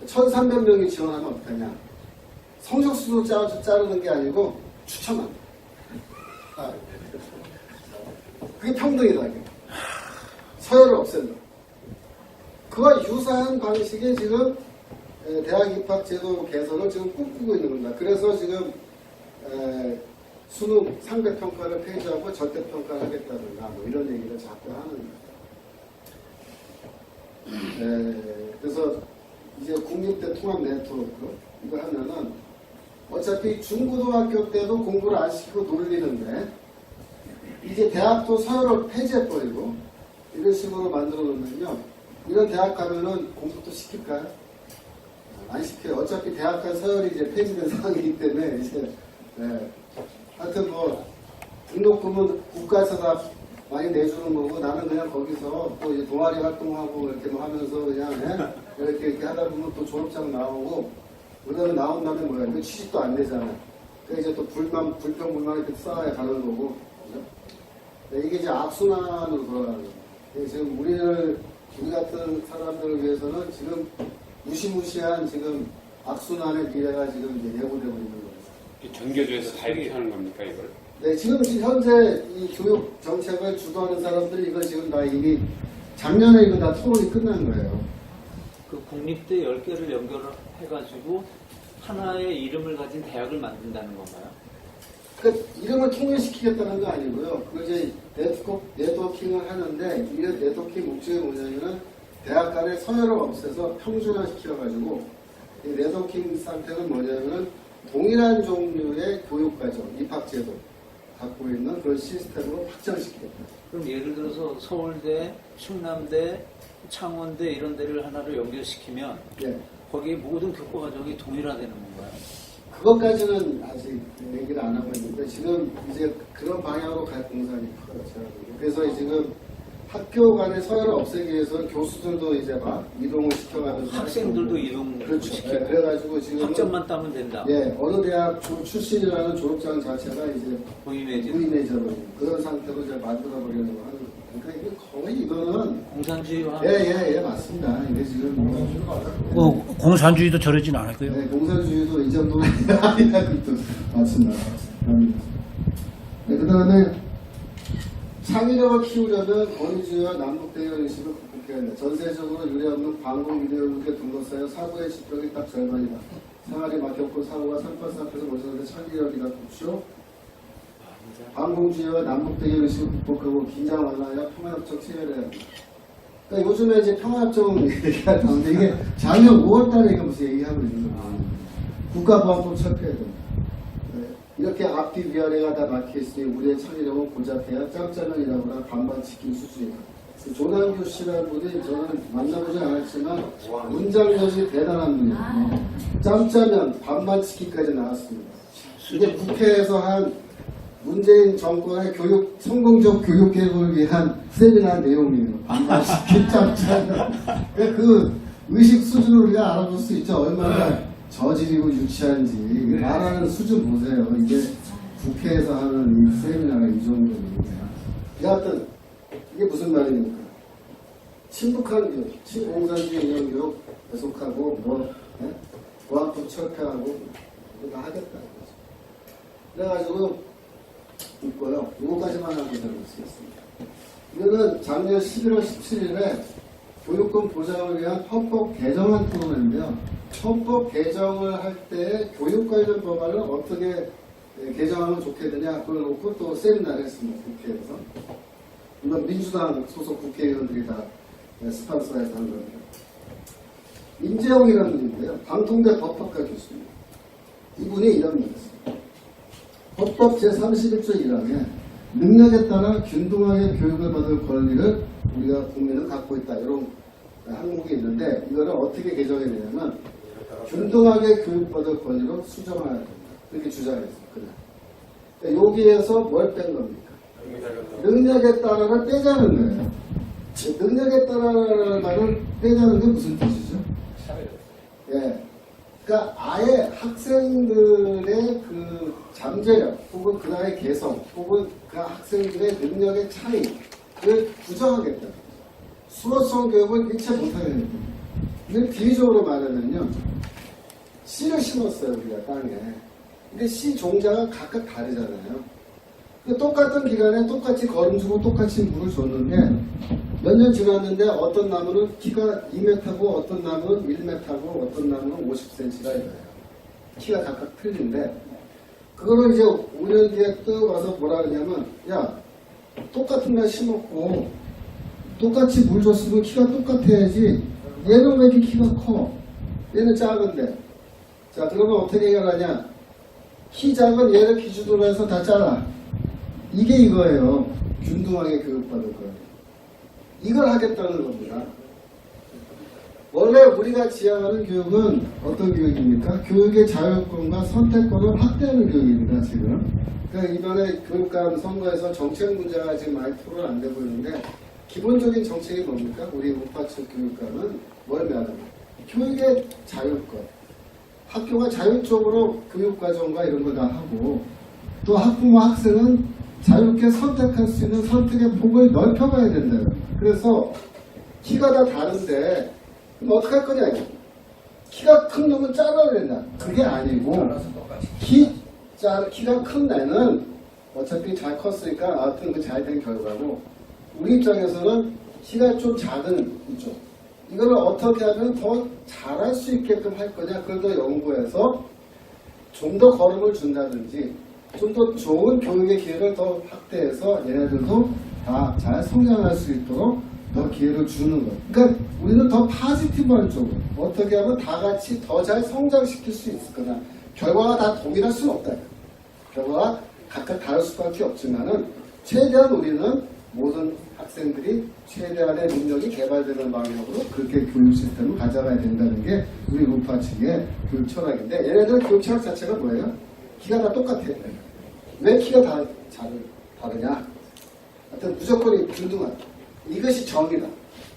1300명이 지원하면 어떡하냐. 성적수로 자르는 게 아니고 추첨한다. 그게 평등이다. 서열을 없앤다. 그와 유사한 방식의 지금 대학 입학 제도 개선을 지금 꿈꾸고 있는 겁니다. 그래서 지금 수능 상대평가를 폐지하고 절대평가를 하겠다든가 뭐 이런 얘기를 자꾸 하는 거예요. 그래서 이제 국립대 통합 네트워크 이거 하면은 어차피 중고등학교 때도 공부를 안 시키고 놀리는데 이제 대학도 서열을 폐지해버리고 이런 식으로 만들어 놓으면요. 이런 대학 가면은 공부도 시킬까요? 안 시켜요. 어차피 대학 간 서열이 이제 폐지된 상황이기 때문에 이제 하여튼 뭐 등록금은 국가에서 다 많이 내주는 거고 나는 그냥 거기서 또 이제 동아리 활동하고 이렇게 뭐 하면서 그냥 이렇게 하다 보면 또 졸업장 나오고 그다음에 나온 다음에 뭐야 이거 취직도 안 되잖아요. 그러니까 이제 또 불평불만 이렇게 쌓아야 가는 거고 그죠? 이게 이제 악순환으로 돌아가는 거예요. 지금 우리 같은 사람들을 위해서는 지금 무시무시한 지금 악순환의 미래가 지금 이제 예고되고 있는 거예요. 전교조에서 다 이렇게 하는 겁니까, 이걸? 네, 지금 현재 이 교육 정책을 주도하는 사람들이 이거 지금 다 이미 작년에 이거 다 토론이 끝난 거예요. 그 국립대 10개를 연결해가지고 하나의 이름을 가진 대학을 만든다는 건가요? 그 이름을 통일시키겠다는 거 아니고요. 그 이제 네트워킹을 하는데 이 네트워킹 목적이 뭐냐면은 대학 간의 서열을 없애서 평준화시켜가지고 이 네트워킹 상태는 뭐냐면은 동일한 종류의 교육과정, 입학제도 갖고 있는 그런 시스템으로 확장시키겠다. 그럼 예를 들어서 서울대, 충남대, 창원대 이런 데를 하나로 연결시키면 네. 거기 모든 교과 과정이 동일화되는 건가요? 그것까지는 아직 얘기를 안 하고 있는데 지금 이제 그런 방향으로 갈 공산이 커요. 그래서 지금 학교 간의 서열을 없애기 위해서는 교수들도 이제 막 이동을 시켜가면서 학생들도 이동 그렇죠. 시키고 네, 그래가지고 지금 학점만 따면 된다. 예, 어느 대학 출신이라는 졸업장 자체가 이제 무임해져버리는 그런 상태로 이제 만들어버리려고 하는 거예요. 그러니까 이게 거의 이거는 공산주의화. 예, 맞습니다. 이게 지금 공산주의도 저러진 않을 거예요. 네, 공산주의도 이 정도는 아니라고 또 맞습니다. 네, 그 다음에 창의력을 키우려면 권위주의와 남북대결 의식을 극복해야 한다. 전세적으로 유례없는 방공 이데올로기에 둘러싸여 사고의 지평이 딱 절반이다. 생활이 막혔고 사고가 산파스 앞에서 몰렸는데 창의력이다. 국쇼 방공주의와 남북대결 의식을 극복하고 긴장 완화하여 평화협정 체결해야 한다. 그러니까 요즘에 이제 평화협정 얘기하는데 이게 작년 5월달에 이거 무슨 얘기하고 있는 거예요. 국가보안법 철폐해야 된다. 이렇게 앞뒤 위아래가 다 막혀있으니 우리의 창의력은 고작해야 짬짜면이라거나 반반 지킨 수준이다. 조남규 씨라는 분이 저는 만나보지 않았지만 문장력이 대단한 분이에요. 짬짜면 반반 지키기까지 나왔습니다. 이게 국회에서 한 문재인 정권의 성공적 교육 개혁을 위한 세미나 내용이에요. 반반 지킨 짬짜면. 그 의식 수준을 우리가 알아볼 수 있죠. 얼마나 저질이고 유치한지 말하는 수준 보세요. 이게 국회에서 하는 이 세미나가 이 정도입니다. 여하튼 이게 무슨 말입니까? 친북한 교육, 친공산주의 이념 교육 계속하고 보안법 철폐하고 이거 다 하겠다. 그래가지고 있고요. 이거까지만 하고 있습니다. 이거는 작년 11월 17일에 교육권 보장을 위한 헌법 개정안 토론인데요. 헌법 개정을 할 때 교육 관련 법안을 어떻게 개정하면 좋겠느냐 그걸 놓고 또 세미나를 했습니다. 국회에서. 이건 민주당 소속 국회의원들이 다 스폰서해서 한 겁니다. 임재용이라는 분인데요. 방통대 법학과 교수입니다. 이분이 이런 말을 했어요. 헌법 제31조 1항에 능력에 따라 균등하게 교육을 받을 권리를 우리가 국민은 갖고 있다. 이런 항목이 있는데 이거를 어떻게 개정해야 되냐면 균등하게 교육받을 권리로 수정해야 된다. 이렇게 주장했어요. 그냥. 여기에서 뭘 뺀 겁니까? 능력에 따라를 빼자는 거예요. 능력에 따라를 말을 빼자는 게 무슨 뜻이죠? 예. 그러니까 아예 학생들의 그 잠재력 혹은 그 나의 개성 혹은 그 학생들의 능력의 차이를 부정하겠다. 수어성 교육을 일체 못하게 됩니다. 이걸 비유적으로 말하면요. 씨를 심었어요, 우리가 땅에. 근데 씨 종자가 각각 다르잖아요. 똑같은 기간에 똑같이 거름 주고 똑같이 물을 줬는데 몇 년 지났는데 어떤 나무는 키가 2m고 어떤 나무는 1m고 어떤 나무는 50cm가 이거예요. 키가 각각 틀린데 그거를 이제 5년 뒤에 또 와서 뭐라 그러냐면 야 똑같은 날 심었고 똑같이 물 줬으면 키가 똑같아야지 얘는 왜 이렇게 키가 커? 얘는 작은데 자 그러면 어떻게 해결하냐 키 작은 얘를 기준으로 해서 다 잘라 이게 이거예요. 균등하게 교육받을 거예요. 이걸 하겠다는 겁니다. 원래 우리가 지향하는 교육은 어떤 교육입니까? 교육의 자율권과 선택권을 확대하는 교육입니다. 지금. 그러니까 이번에 교육감 선거에서 정책 문제가 지금 많이 토론 안 되고 있는데 기본적인 정책이 뭡니까? 우리 우파 측 교육감은 뭘 말합니까? 교육의 자율권. 학교가 자율적으로 교육과정과 이런 거 다 하고 또 학부모 학생은 자유롭게 선택할 수 있는 선택의 폭을 넓혀가야 된다요. 그래서 키가 다 다른데 그럼 어떻게 할 거냐 이거. 키가 큰 놈은 잘라야 된다. 그게 아니고 키가 큰 애는 어차피 잘 컸으니까 아무튼 그 잘 된 결과고 우리 입장에서는 키가 좀 작은 이쪽 이거를 어떻게 하면 더 잘할 수 있게끔 할 거냐 그걸 더 연구해서 좀 더 걸음을 준다든지 좀 더 좋은 교육의 기회를 더 확대해서 얘네들도 다 잘 성장할 수 있도록 더 기회를 주는 것. 그러니까 우리는 더 파지티브한 쪽으로 어떻게 하면 다 같이 더 잘 성장시킬 수 있을 거냐. 결과가 다 동일할 수는 없다. 결과가 각각 다를 수밖에 없지만은 최대한 우리는 모든 학생들이 최대한의 능력이 개발되는 방향으로 그렇게 교육 시스템을 가져가야 된다는 게 우리 우파 측의 교육 철학인데 얘네들 교육 철학 자체가 뭐예요? 키가 다 똑같아요. 왜 키가 다 다르냐? 하여튼 무조건 균등하다. 이것이 정의다.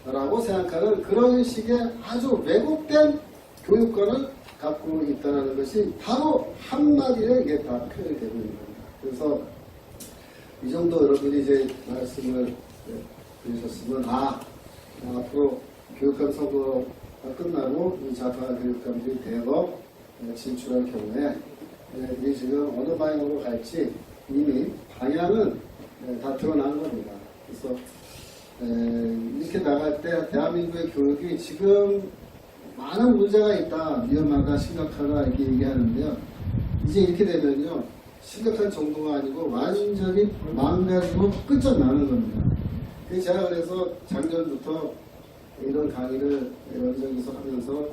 라고 생각하는 그런 식의 아주 왜곡된 교육관을 갖고 있다는 것이 바로 한마디에 이게 다 표현이 되고 있는 겁니다. 그래서 이 정도 여러분이 이제 말씀을 들으셨으면 앞으로 교육감 선거가 끝나고 이 좌파 교육감들이 대거 진출할 경우에 이 지금 어느 방향으로 갈지 이미 방향은 다 드러난 겁니다. 그래서 이렇게 나갈 때 대한민국의 교육이 지금 많은 문제가 있다, 위험하다, 심각하다 이렇게 얘기하는데요. 이제 이렇게 되면요 심각한 정도가 아니고 완전히 망가지고 끝장나는 겁니다. 제가 그래서 작년부터 이런 강의를 여기저기서 하면서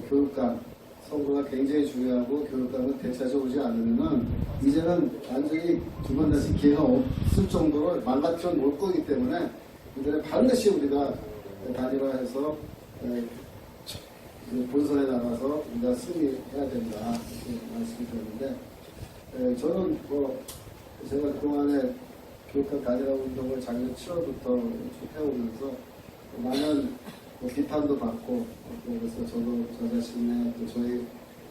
교육감 선거가 굉장히 중요하고 교육감은 대차지 오지 않으면 이제는 완전히 두 번 다시 기회가 없을 정도로 망가져 놓을 거기 때문에 이들은 반드시 우리가 단일화해서 본선에 나가서 우리가 승리해야 된다 이렇게 말씀드렸는데 저는 제가 그동안에 교육감 단일화 운동을 작년 7월부터 쭉 해오면서 많은 비판도 받고 그래서 저도 저 자신의 저희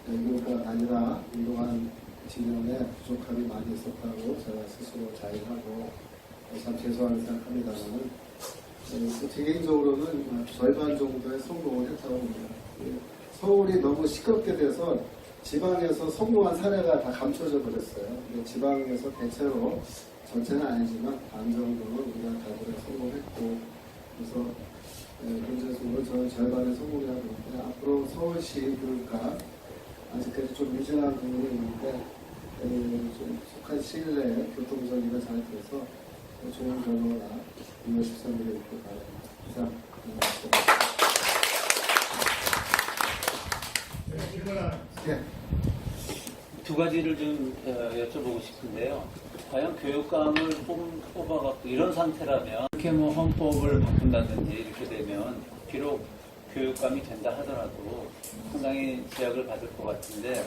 교육감 단일화 운동한 진영에 부족함이 많이 있었다고 제가 스스로 자인하고 참 죄송하게 생각합니다만 제 개인적으로는 절반 정도의 성공을 했다고 봅니다. 서울이 너무 시끄럽게 돼서 지방에서 성공한 사례가 다 감춰져 버렸어요. 근데 지방에서 대체로 전체는 아니지만 반 정도는 우리가 다들 성공했고 그래서 경제적으로 저는 절반의 성공이라고 보는데 앞으로 서울시 교육감 아직까지 좀 미진한 부분이 있는데 좀 속한 시일 내에 교통정리가 잘 돼서 좋은 결과가 2월 13일에 있길 바랍니다. 이상. 네. 두 가지를 좀 여쭤보고 싶은데요. 과연 교육감을 뽑아갖고 이런 상태라면 이렇게 뭐 헌법을 바꾼다든지 이렇게 되면 비록 교육감이 된다 하더라도 상당히 제약을 받을 것 같은데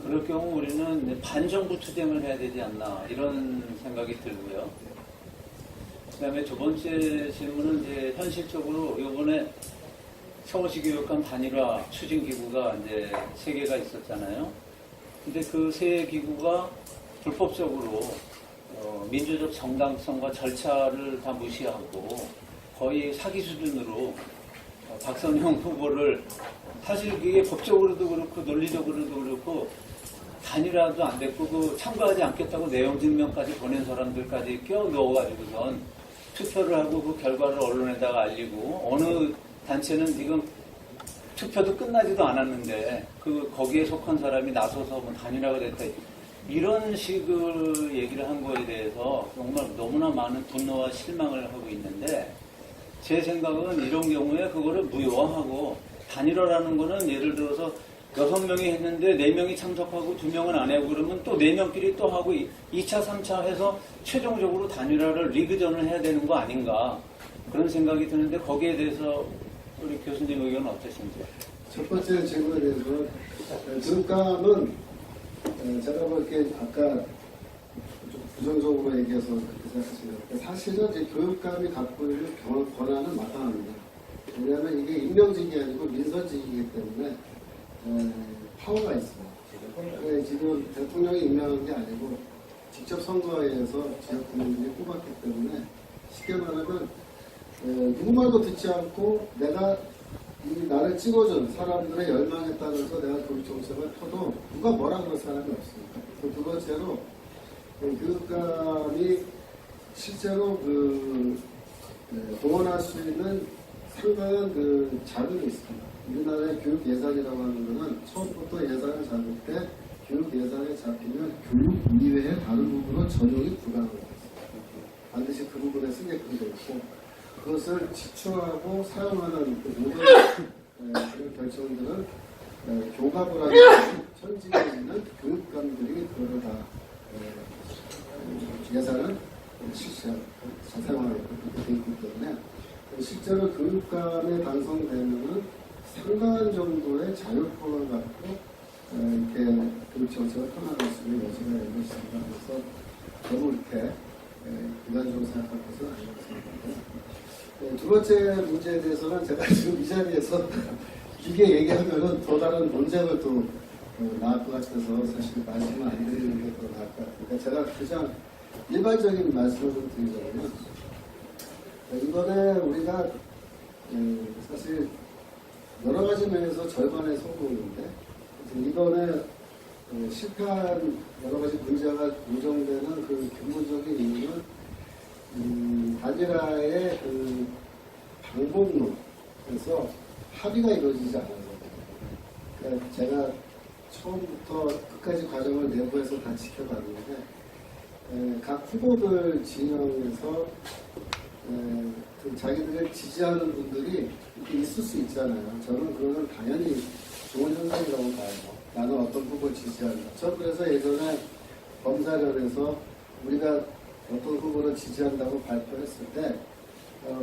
그럴 경우 우리는 반정부 투쟁을 해야 되지 않나 이런 생각이 들고요. 그 다음에 두 번째 질문은 이제 현실적으로 이번에 서울시 교육감 단일화 추진기구가 이제 3개가 있었잖아요. 근데 그 3기구가 불법적으로 민주적 정당성과 절차를 다 무시하고 거의 사기 수준으로 박선영 후보를 사실 그게 법적으로도 그렇고 논리적으로도 그렇고 단일화도 안 됐고 그 참가하지 않겠다고 내용 증명까지 보낸 사람들까지 껴 넣어가지고선 투표를 하고 그 결과를 언론에다가 알리고 어느 단체는 지금 투표도 끝나지도 않았는데 거기에 속한 사람이 나서서 뭐 단일화가 됐다 이런 식으로 얘기를 한 거에 대해서 정말 너무나 많은 분노와 실망을 하고 있는데 제 생각은 이런 경우에 그거를 무효화하고 단일화라는 거는 예를 들어서 6명이 했는데 4명이 참석하고 2명은 안 하고 그러면 또 4명끼리 또 하고 2차, 3차 해서 최종적으로 단일화를 리그전을 해야 되는 거 아닌가 그런 생각이 드는데 거기에 대해서 우리 교수님 의견은 어떠신지? 첫 번째 질문에 대해서는 교육감은 제가 볼게 아까 좀 부정적으로 얘기해서 그렇게 생각하시는데 사실은 이제 교육감이 갖고 있는 권한은 마땅합니다. 왜냐하면 이게 임명직이 아니고 민선직이기 때문에 파워가 있어요. 지금 대통령이 임명한 게 아니고 직접 선거에 의해서 지역 국민들이 뽑았기 때문에 쉽게 말하면 누구말도 듣지 않고 내가 나를 찍어준 사람들의 열망에 따라서 내가 교육정책을 펴도 누가 뭐라 그럴 사람이 없습니다. 두 번째로 교육감이 실제로 동원할 수 있는 상당한 자금이 있습니다. 우리나라의 교육 예산이라고 하는 것은 처음부터 예산을 잡을 때 교육 예산에 잡히면 교육위회의 다른 부분은 전용이 불가능합니다. 반드시 그 부분에 쓰게끔 되어 있고 그것을 지출하고 사용하는 모든 그런 결정들은 교감을 하는 천지에 있는 교육감들이 그거를 다 예산을 실시하고 사용하고 그렇게 되어 있기 때문에 실제로 교육감에 당선되면은 상당한 정도의 자율권을 갖고 이렇게 교육정책을 펴나갈 수 있는 여지가 열려 있습니다. 그래서 너무 이렇게 일반적으로 생각할 것은 아니라고 생각합니다. 두 번째 문제에 대해서는 제가 지금 이 자리에서 길게 얘기하면은 더 다른 논쟁을 또 나을 것 같아서 사실 말씀을 안 드리는 게 더 나을 것 같아요. 제가 가장 일반적인 말씀을 좀 드리자면 이번에 우리가 사실 여러 가지 면에서 절반의 성공인데 이번에 실패한 여러 가지 문제가 요정되는 그 근본적인 이유는 단일화의 방법론에서 합의가 이루어지지 않아서 그러니까 제가 처음부터 끝까지 과정을 내부에서 다 지켜봤는데 각 후보들 진영에서 자기들을 지지하는 분들이 이렇게 있을 수 있잖아요. 저는 그거는 당연히 좋은 현상이라고 봐요. 나는 어떤 후보를 지지한다. 저 그래서 예전에 검사련에서 우리가 어떤 후보를 지지한다고 발표했을 때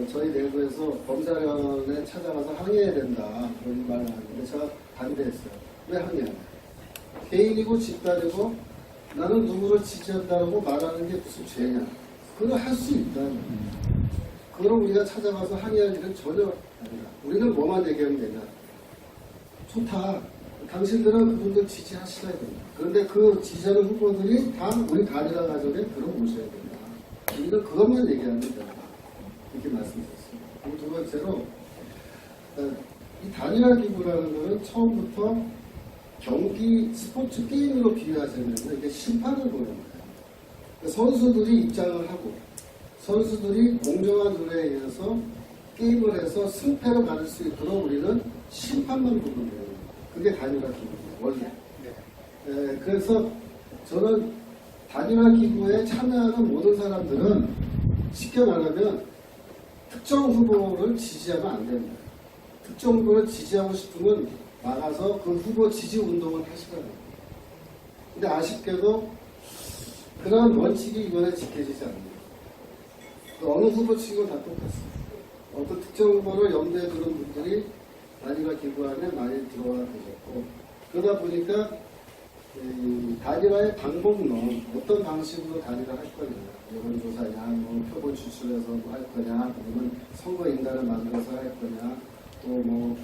저희 내부에서 검사련에 찾아가서 항의해야 된다 그런 말을 하는데 제가 반대했어요. 왜 항의하냐? 개인이고 집단이고 나는 누구를 지지한다고 말하는 게 무슨 죄냐? 그걸 할 수 있다. 그럼 우리가 찾아가서 항의할 일은 전혀 아니다. 우리는 뭐만 얘기하면 되냐? 좋다. 당신들은 그분들 지지하셔야 된다. 그런데 그 지지하는 후보들이 다 우리 단일화 과정에 들어오셔야 된다. 우리는 그것만 얘기하면 된다. 이렇게 말씀드렸습니다. 그리고 두 번째로 이 단일화 기구라는 것은 처음부터 경기 스포츠 게임으로 비유하자면 이게 심판을 보는 거예요. 그러니까 선수들이 입장을 하고 선수들이 공정한 룰에 의해서 게임을 해서 승패로 가를 수 있도록 우리는 심판만 보는 거예요. 그게 단일화 기구예요. 원래. 그래서 저는 단일화 기구에 참여하는 모든 사람들은 쉽게 말하면 특정 후보를 지지하면 안 됩니다. 특정 후보를 지지하고 싶으면 나가서 그 후보 지지 운동을 하시거든요. 근데 아쉽게도 그런 원칙이 이번에 지켜지지 않네요. 어느 후보 치고 다 똑같습니다. 어떤 특정 후보를 염두에 두는 분들이 단일화 기구안에 많이 들어와 계셨고, 그러다 보니까 단일화의 방법론, 어떤 방식으로 단일화 할 거냐, 여론조사냐, 뭐 표본 추출해서 뭐 할 거냐, 아니면 선거인단을 만들어서 할 거냐, 또 뭐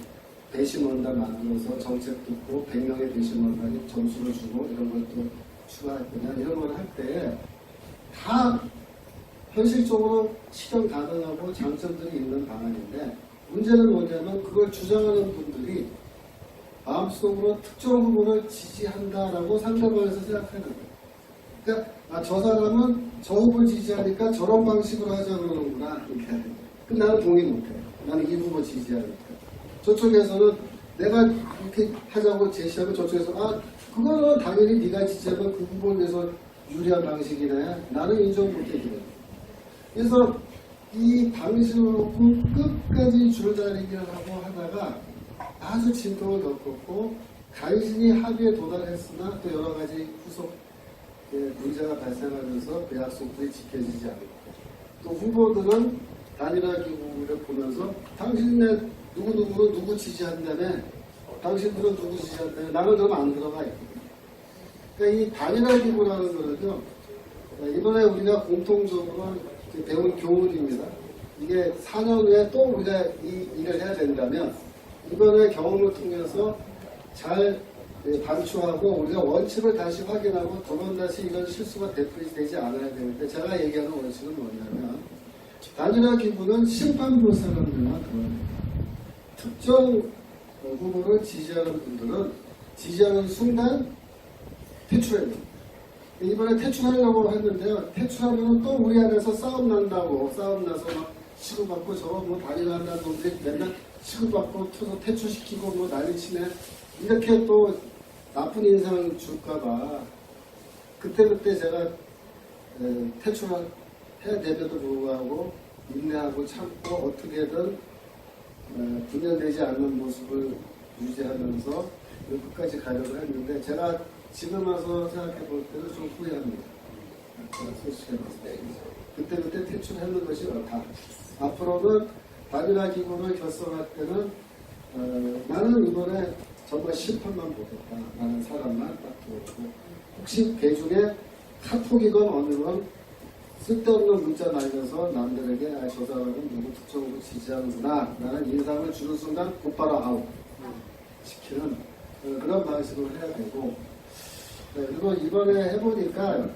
배심원단 만들어서 정책 듣고 100명의 배심원단이 점수를 주고 이런 것도 추가할 거냐, 이런 걸 할 때 다 현실적으로 실현 가능하고 장점들이 있는 방안인데, 문제는 뭐냐면 그걸 주장하는 분들이 마음속으로 특정 후보를 지지한다라고 상대방에서 생각하는 거예요. 그러니까 저 사람은 저 후보를 지지하니까 저런 방식으로 하자 그러는구나. 이렇게. 그럼 나는 동의 못해요. 나는 이 후보 지지하니까. 저쪽에서는 내가 이렇게 하자고 제시하고 저쪽에서 그거는 당연히 네가 지지하면 그 후보를 위해서 유리한 방식이네. 나는 인정 못해주거든. 그래서 이 방식으로 끝까지 줄다리기를 하고 하다가 아주 진통을 겪었고 간신히 합의에 도달했으나 또 여러 가지 후속 문제가 발생하면서 그 약속들이 지켜지지 않고, 또 후보들은 단일화 기구를 보면서 당신네 누구누구는 누구 지지한다며, 당신들은 누구 지지한다며, 나는 그럼 안 들어가 있거든요. 그러니까 이 단일화 기구라는 거는요, 이번에 우리가 공통적으로 배운 교훈입니다. 이게 4년 후에 또 우리가 이 일을 해야 된다면 이번에 경험을 통해서 잘 반추하고 우리가 원칙을 다시 확인하고 두 다시 이런 실수가 되풀이되지 않아야 되는데, 제가 얘기하는 원칙은 뭐냐면 단일화 기구는 심판부 사람들만 그런 특정 후보를 지지하는 분들은 지지하는 순간 퇴출해야 됩니다. 이번에 퇴출하려고 했는데요. 퇴출하면 또 우리 안에서 싸움 난다고, 싸움 나서 막 치고받고 저거 뭐 단일화 한다는 놈들이 맨날 치고받고 터서 퇴출시키고 뭐 난리치네. 이렇게 또 나쁜 인상 줄까봐 그때 제가 퇴출해야 됨에도 불구하고 인내하고 참고 어떻게든 분열되지 않는 모습을 유지하면서 끝까지 가려고 했는데, 제가 지금 와서 생각해 볼 때는 좀 후회합니다. 솔직히 그때 퇴출하는 것이 옳다. 앞으로는 단일화 기구를 결성할 때는 나는 이번에 정말 심판만 보겠다. 라는 사람만 딱 두고, 혹시 배 중에 카톡이건 어느 건 쓸데없는 문자 날려서 남들에게 저 사람은 누구 특정으로 지지하는구나 라는 인상을 주는 순간 곧바로 아웃 시키는 그런 방식으로 해야 되고, 그리고 이번에 해보니까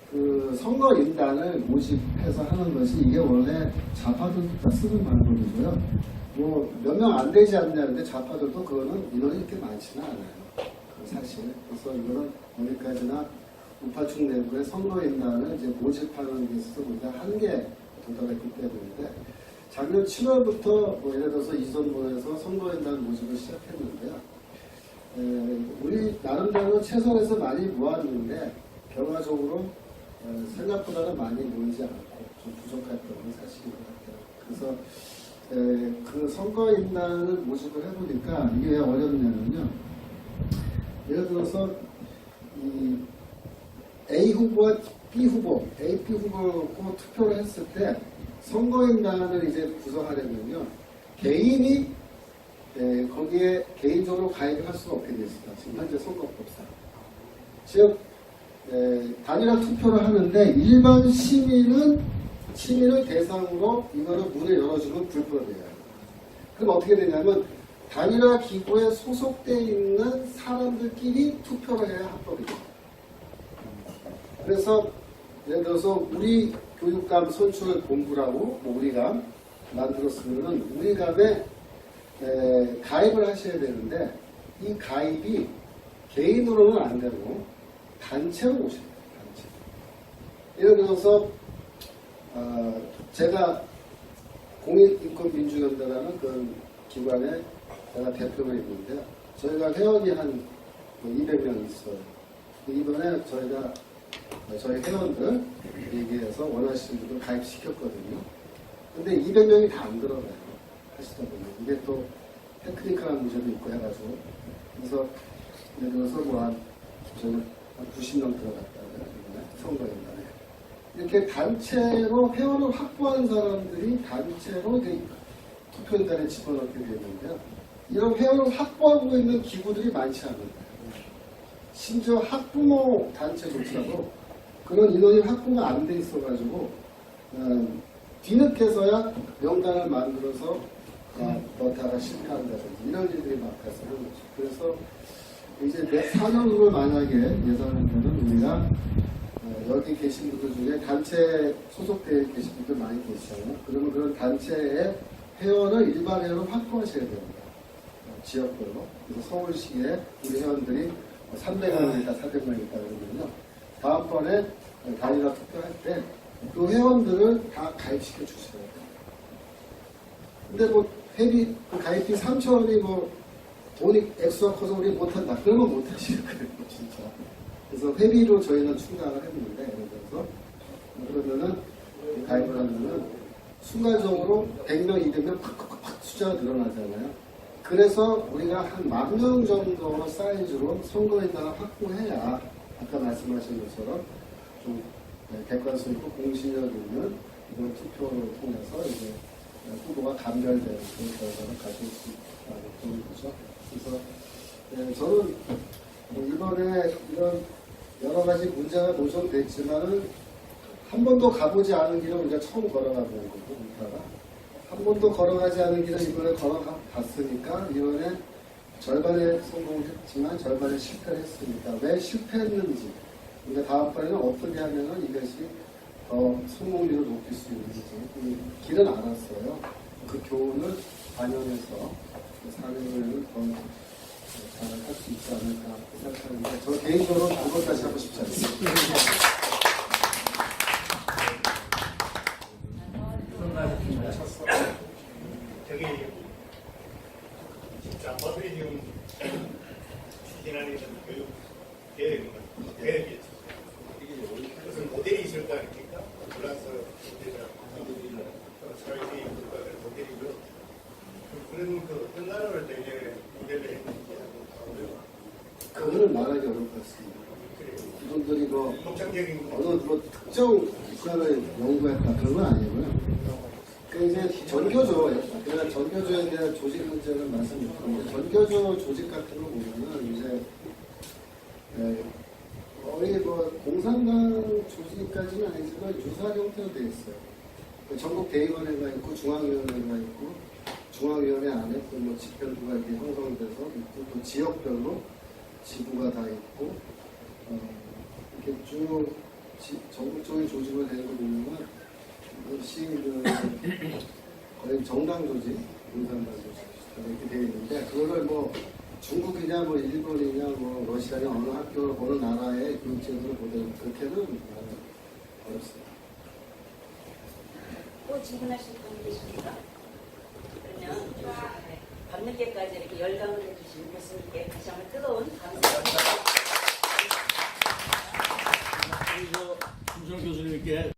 그 선거인단을 모집해서 하는 것이 이게 원래 좌파들도 다 쓰는 방법이고요. 뭐 몇 명 안 되지 않냐는데 좌파들도 그거는 인원이 이렇게 많지는 않아요. 사실. 그래서 이거는 어디까지나 우파층 내부의 선거인단을 이제 모집하는 데 있어서 우리가 한계에 도달했기 때문인데, 작년 7월부터 뭐 예를 들어서 이선보에서 선거인단 모집을 시작했는데요. 우리 나름대로 최선에서 많이 모았는데 결과적으로 생각보다는 많이 모이지 않고 좀 부족했던 건 사실인 것 같아요. 그래서 그 선거인단을 모집을 해보니까 이게 왜 어렵냐면요. 예를 들어서 이 A 후보와 B 후보, A, B 후보를 놓고 투표를 했을 때 선거인단을 이제 구성하려면요. 개인이 거기에 개인적으로 가입을 할 수가 없게 되어 있습니다. 지금 현재 선거법상. 즉 단일화 투표를 하는데 일반 시민을 대상으로 이거를 문을 열어주는 불법이에요. 그럼 어떻게 되냐면 단일화 기구에 소속되어 있는 사람들끼리 투표를 해야 합법이죠. 그래서 예를 들어서 우리 교육감 선출 본부라고 우리가 만들었으면 우리감에 가입을 하셔야 되는데, 이 가입이 개인으로는 안 되고 단체로 오셔야 돼요. 단체. 예를 들어서 제가 공익인권민주연대라는 그 기관에 제가 대표로 있는데요. 저희가 회원이 한 200명 있어요. 이번에 저희가 저희 회원들 얘기해서 원하시는 분들 가입시켰거든요. 근데 200명이 다 안 들어가요. 하시다 보면. 이게 또 테크니컬한 문제도 있고 해가지고 그래서 예를 들어서 저는 90명 들어갔다 선거연단에 이렇게 단체로 회원을 확보한 사람들이 단체로 투표연단에 집어넣게 되는데요. 이런 회원을 확보하고 있는 기구들이 많지 않습니다. 심지어 학부모 단체조차도 그런 인원이 확보가 안 돼 있어가지고 뒤늦게서야 명단을 만들어서 넣다가 실패한다든지 이런 일들이 막 발생하는 거죠. 그래서 이제 내 사전으로 만약에 예상하면 우리가 여기 계신 분들 중에 단체 소속되어 계신 분들 많이 계시잖아요. 그러면 그런 단체의 회원을 일반 회원을 확보하셔야 됩니다. 지역별로. 그래서 서울시에 우리 회원들이 300명 있다, 400명 있다 그러면요. 다음번에 단일화 투표할 때 그 회원들을 다 가입시켜 주셔야 돼요. 근데 회비, 가입비 3천원이 돈이 액수가 커서 우리 못한다. 그러면 못하시는 거예요, 진짜. 그래서 회비로 저희는 충당을 했는데, 예를 들어서, 그러면은, 가입을 하면은, 순간적으로 100명, 200명 팍팍팍 숫자가 늘어나잖아요. 그래서 우리가 한 10,000명 정도 사이즈로 선거인단을 확보해야, 아까 말씀하신 것처럼, 좀 객관성 있고 공신력 있는 이런 투표를 통해서 이제 후보가 감별되는 그런 결과를 가질 수 있다는 거죠. 그래서 저는 이번에 이런 여러 가지 문제가 노정됐지만은 한 번도 가보지 않은 길을 우리가 처음 걸어가 보는 거고, 우리가 한 번도 걸어가지 않은 길을 이번에 걸어가 봤으니까 이번에 절반에 성공했지만 절반에 실패를 했으니까 왜 실패했는지 우리가 다음번에는 어떻게 하면은 이것이 더 성공률을 높일 수 있는지 그 길은 알았어요. 그 교훈을 반영해서 사회를 더 잘 할 수 있지 않을까 생각하는데 저 개인적으로 그것까지 하고 싶지 않습니다. 저기 진짜 뭐들이 지금 추진하는 교육 계획이 있었어요. 무슨 모델이 있을 거 아닙니까? 프랑스 모델이라고 사회주의 국가들 모델이고요. 그런 어떤 나라를 되게 모델을 했는지 그거는 말하기 어려울 것 같습니다. 이분들이 독창적인 어느 특정 국가를 연구했다 그런 건 아니고요. 그 이제 전교조, 제가 전교조에 대한 조직 문제는 말씀드렸는데 전교조 조직 같은 거 보면은 이제 거의 공산당 조직까지는 아니지만 유사한 형태로 되어 있어요. 전국 대의원회가 있고 중앙위원회가 있고 중앙위원회 안에 또 집별부가 이렇게 형성돼서 있고 또 지역별로 지부가 다 있고 이렇게 쭉 전국적인 조직을 되는 거 보면은 거의 정당 조직, 공산당 조직 이렇게 되어 있는데 그거를 중국이냐 일본이냐 러시아냐 어느 학교 어느 나라의 교육제도를 보든 그렇게는 어렵습니다. 또 질문하실 분 계십니까? 그러면 밤늦게까지 이렇게 열강을 해주신 교수님께 다시 한번 뜨거운 감사합니다. 김선 교수님께